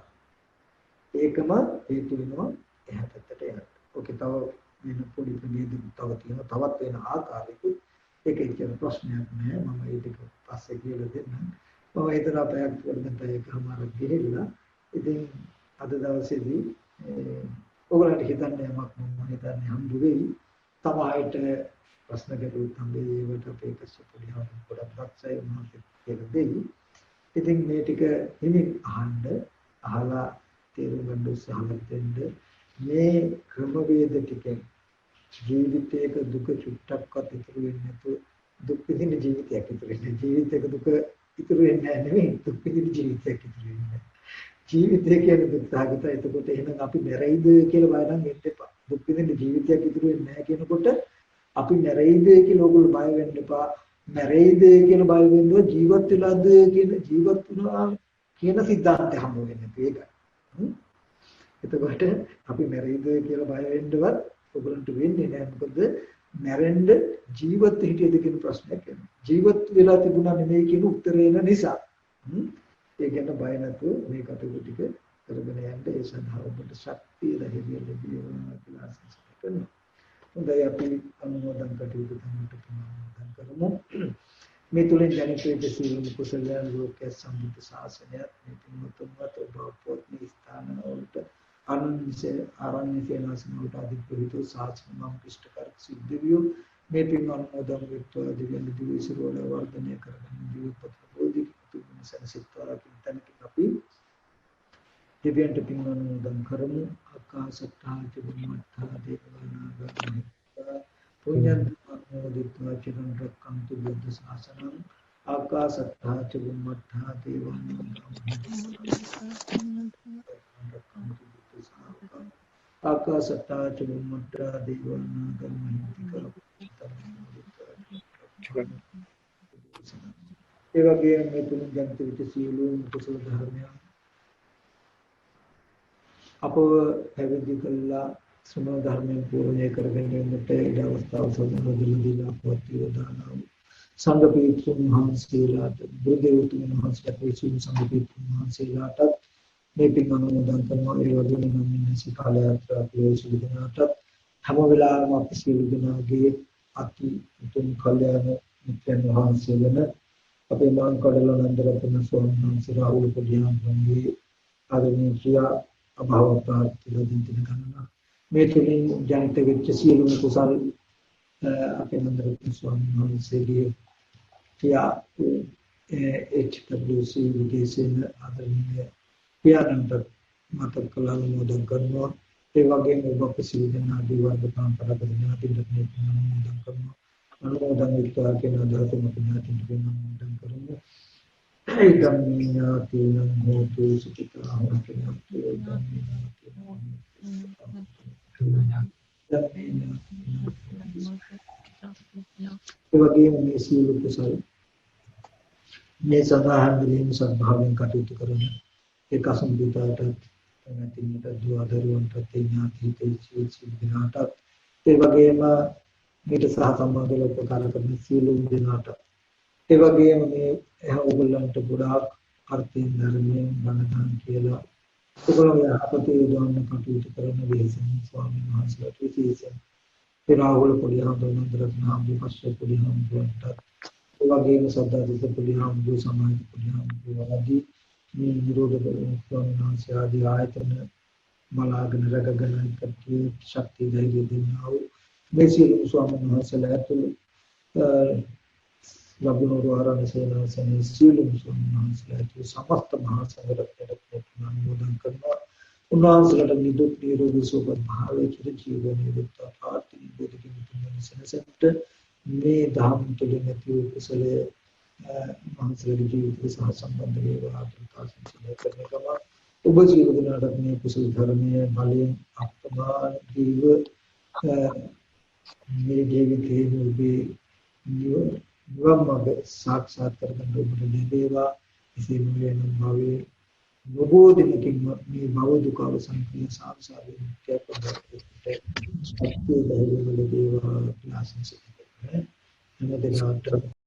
ඒකම හේතු වෙනවා එහා පැත්තට යන්න. ඔකේ තව වෙන පොඩි ප්‍රභේද තව තියෙනවා තවත් වෙන ආකාරයකුත් ඒක ඉතින් ප්‍රශ්නයක් නෑ මම ඒ ටික පස්සේ කියලා දෙන්නම්. මම හිතලා පැයක් වඩනකමාර ගිහිල්ලා ඉතින් අද දවසේදී ඔයගොල්ලන්ට හිතන්න යමක් මම හිතන්නේ හම්බ වෙයි. තමයිට ප්‍රශ්න ගැටලුත් හම්බෙයි ඒවට අපේ කස්සපොඩි හම්බ පොඩක් රක්සයි මොනවද කියලා දෙයි. ඉතින් මේ ටික හිමින් අහලා තේරුම් ගන්න උත්සාහවත් වෙන්න මේ ක්‍රමවේද ටිකෙන් ජීවිතයක දුක චුට්ටක්වත් ඉතුරු වෙන්නේ නැතුව දුක් විඳින ජීවිතයක් ඉතුරු වෙන්නේ ජීවිතයක දුක ඉතුරු වෙන්නේ නැහැ නෙවෙයි දුක් විඳින ජීවිතයක් ඉතුරු වෙන්නේ ජීවිතය කියන්නේ දුක් සහගතයි එතකොට එහෙනම් අපි මැරෙයිද කියලා බය නම් වෙන්න එපා දුක් විඳින ජීවිතයක් ඉතුරු වෙන්නේ නැහැ කියනකොට අපි මැරෙයිද කියලා ඕගොල්ලෝ බය වෙන්න එපා මැරෙයිද කියලා බය වෙන්නේ ජීවත් වෙලාද කියන ජීවත් වුණා කියන සිද්ධාන්තය හම්බ වෙන්නේ ඒකයි එතකොට අපි මැරෙයිද කියලා බය වෙන්නවත් ඔයගලන්ට වෙන්නේ නැහැ මොකද මැරෙන්න ජීවත් හිටියද කියන ප්‍රශ්නයක් එනවා ජීවත් වෙලා තිබුණා නෙමෙයි කියන උත්තරේ එන නිසා ඒ ගැන බය නැතුව මේ කටයුතු ටික කරගෙන යන්න ඒ සඳහා ඔබට ශක්තිය ලැබෙන්න කියලා ආශිර්වාද කරනවා හොඳයි අපි අනුමෝදන් කටයුතු තමන්ට කරමු මේ තුලින් දැනෙච්ච සියලුම කුසලයන් ලෝකයේ සම්බුද්ධ ශාසනයත් මේ පින්වත්තුන්වත් ඔබ පොත්නි ස්ථාන වලට අනුන්සේ ආරණ්‍ය සේනාසන වලට අධිපතිතු ශාසන මම් ක්ෂ්ඨකර සිද්ධ වියෝ මේ පින් අනුමෝදන් වෙත්වා දිව්‍ය දිවිසිර වල වර්ධනය කරගන්න ජීවිතපත බෝධි තුන් සනසිතවා කින්තනකින් අපි දිව්‍යන්ට පින් අනුමෝදන් කරමු ආකාශත්තා චුම්මත්තා දේවානාගා පුඤ්ඤං අනුමෝදිත्वा චිරං රක්ඛන්තු බුද්ධ ශාසනං ආකාශත්තා චුම්මත්තා දේවානාගා ආකාශත්තා චුම්මත්තා දේවානාගා ඒ වගේම මේ තුන් ජනිත විච සියලුම කුසල ධර්මයන් අපව පැවිදි කළා සුම ධර්මයෙන් පූර්ණය කරගෙන යන්නට ඒ අවස්ථාව සම්බන්ධ දීලා පොතිය දානවා සංඝ පිටුන් මහන්සියලාට බුදුදේවතුන් මහන්සියලාට විසුණු සංඝ පිටුන් මහන්සියලාට මේ පින් අනුමෝදන් කරනවා ඒ වගේම නම් සිකාල යාත්‍රා පිළිවෙල සිදුවනට හැම වෙලාවෙම අපි සියලු දෙනාගේ අති උතුම් කල්යාණ මිත්‍රයන් වහන්සේ වෙන අපේ මාං කඩල නන්දරත්න ස්වාමීන් වහන්සේ රාහුල පොඩිහාමුදුරන්ගේ ආදරණීය ක්‍රියා අභාව ප්‍රාර්ථනා දින ගණන මේ තුලින් ජනිත වෙච්ච සියලුම කුසල් අපේ නන්දරත්න ස්වාමීන් වහන්සේගේ ක්‍රියා HWC විදේශයෙන් ආදරණීය ක්‍රියානන්ද මතක කළා මොදන් කරනවා ඒ වගේම ඔබ සිවිදනා දිවර්ග පරම්පරාවක ඥාතින්ට නියමන කරනවා අනුමෝදන් විත්වා කියන අදහසම ඥාතින්ට නියමන කරනවා ඒ ධම්මිනාතින හෝතු සුඛිතා හොන්තු ඒ වගේම මේ සීල කුසල මේ සඳහන් වීම සත්භාවයෙන් කටයුතු කරන ඒ කසම්බිතාට නැතිනට දුවදරුවන්ට ඥාතිහිත සිද්ධාට ඒ වගේම මේට සහ සම්බන්ධව උපකාර කරන සියලුම දෙනාට ඒ වගේම මේ ඔයගොල්ලන්ට ගොඩාක් අර්ථයෙන් ධර්මයෙන් බණදාන කියලා ඔයගොල්ලෝ යහපතේ යොදවන්න කටයුතු කරන වේසන් ස්වාමීන් වහන්සේලාට විශේෂයෙන් රාහුල පොඩිහාමුදුරන් පස්සේ පොඩිහාමුදුරන්ට ඒ වගේම සද්ධාතිස්ස පොඩිහාමුදුර සමාජ පොඩිහාමුදුර ආදී මේ නිරෝධ ස්වාමීන් වහන්සේ ආදී ආයතන බලාගෙන රැකගෙන කටයුතු ශක්තිය ධෛර්යය දෙන්නා වූ මේ සියලු ස්වාමීන් වහන්සේලා ඇතුළු ලැබුණු ආරණ්‍යසේනාසනේ සියලු ස්වාමීන් වහන්සේලා ඇතුළු සමස්ත මහා සංඝරත්නයට අනුමෝදන් කරනවා උන්වහන්සේලාට නිදුක් නිරෝගී සුවපත් භාවයේ චිර ජීවනයේ උත්තා ප්‍රාර්ථනා බුදුකින් තුන්වෙනිසෙනසෙට මේ ධම්ම තුලින් ඇති වූ කුසලයේ මහන්සියලු ජීවිතය සහ සම්බන්ධ වේවා ආශිර්වාද කරන ගම ඔබ ජීව දිනාට මේ කුසල ධර්මයේ බලයෙන් අප්‍රමාණ ජීව මේ ජීවිතයේ ඔබේ නිවම්මග සාක්ෂාත් කරගන්න ඔබට ලැබේවා එසේම වෙන භවයේ බොහෝ දිනකින් මේ භව දුක අවසන් කියන සාංශාරික කැපකට සත්‍ය ධෛර්ය වල දේවා ආශිර්වාද කරන හැම දිනකට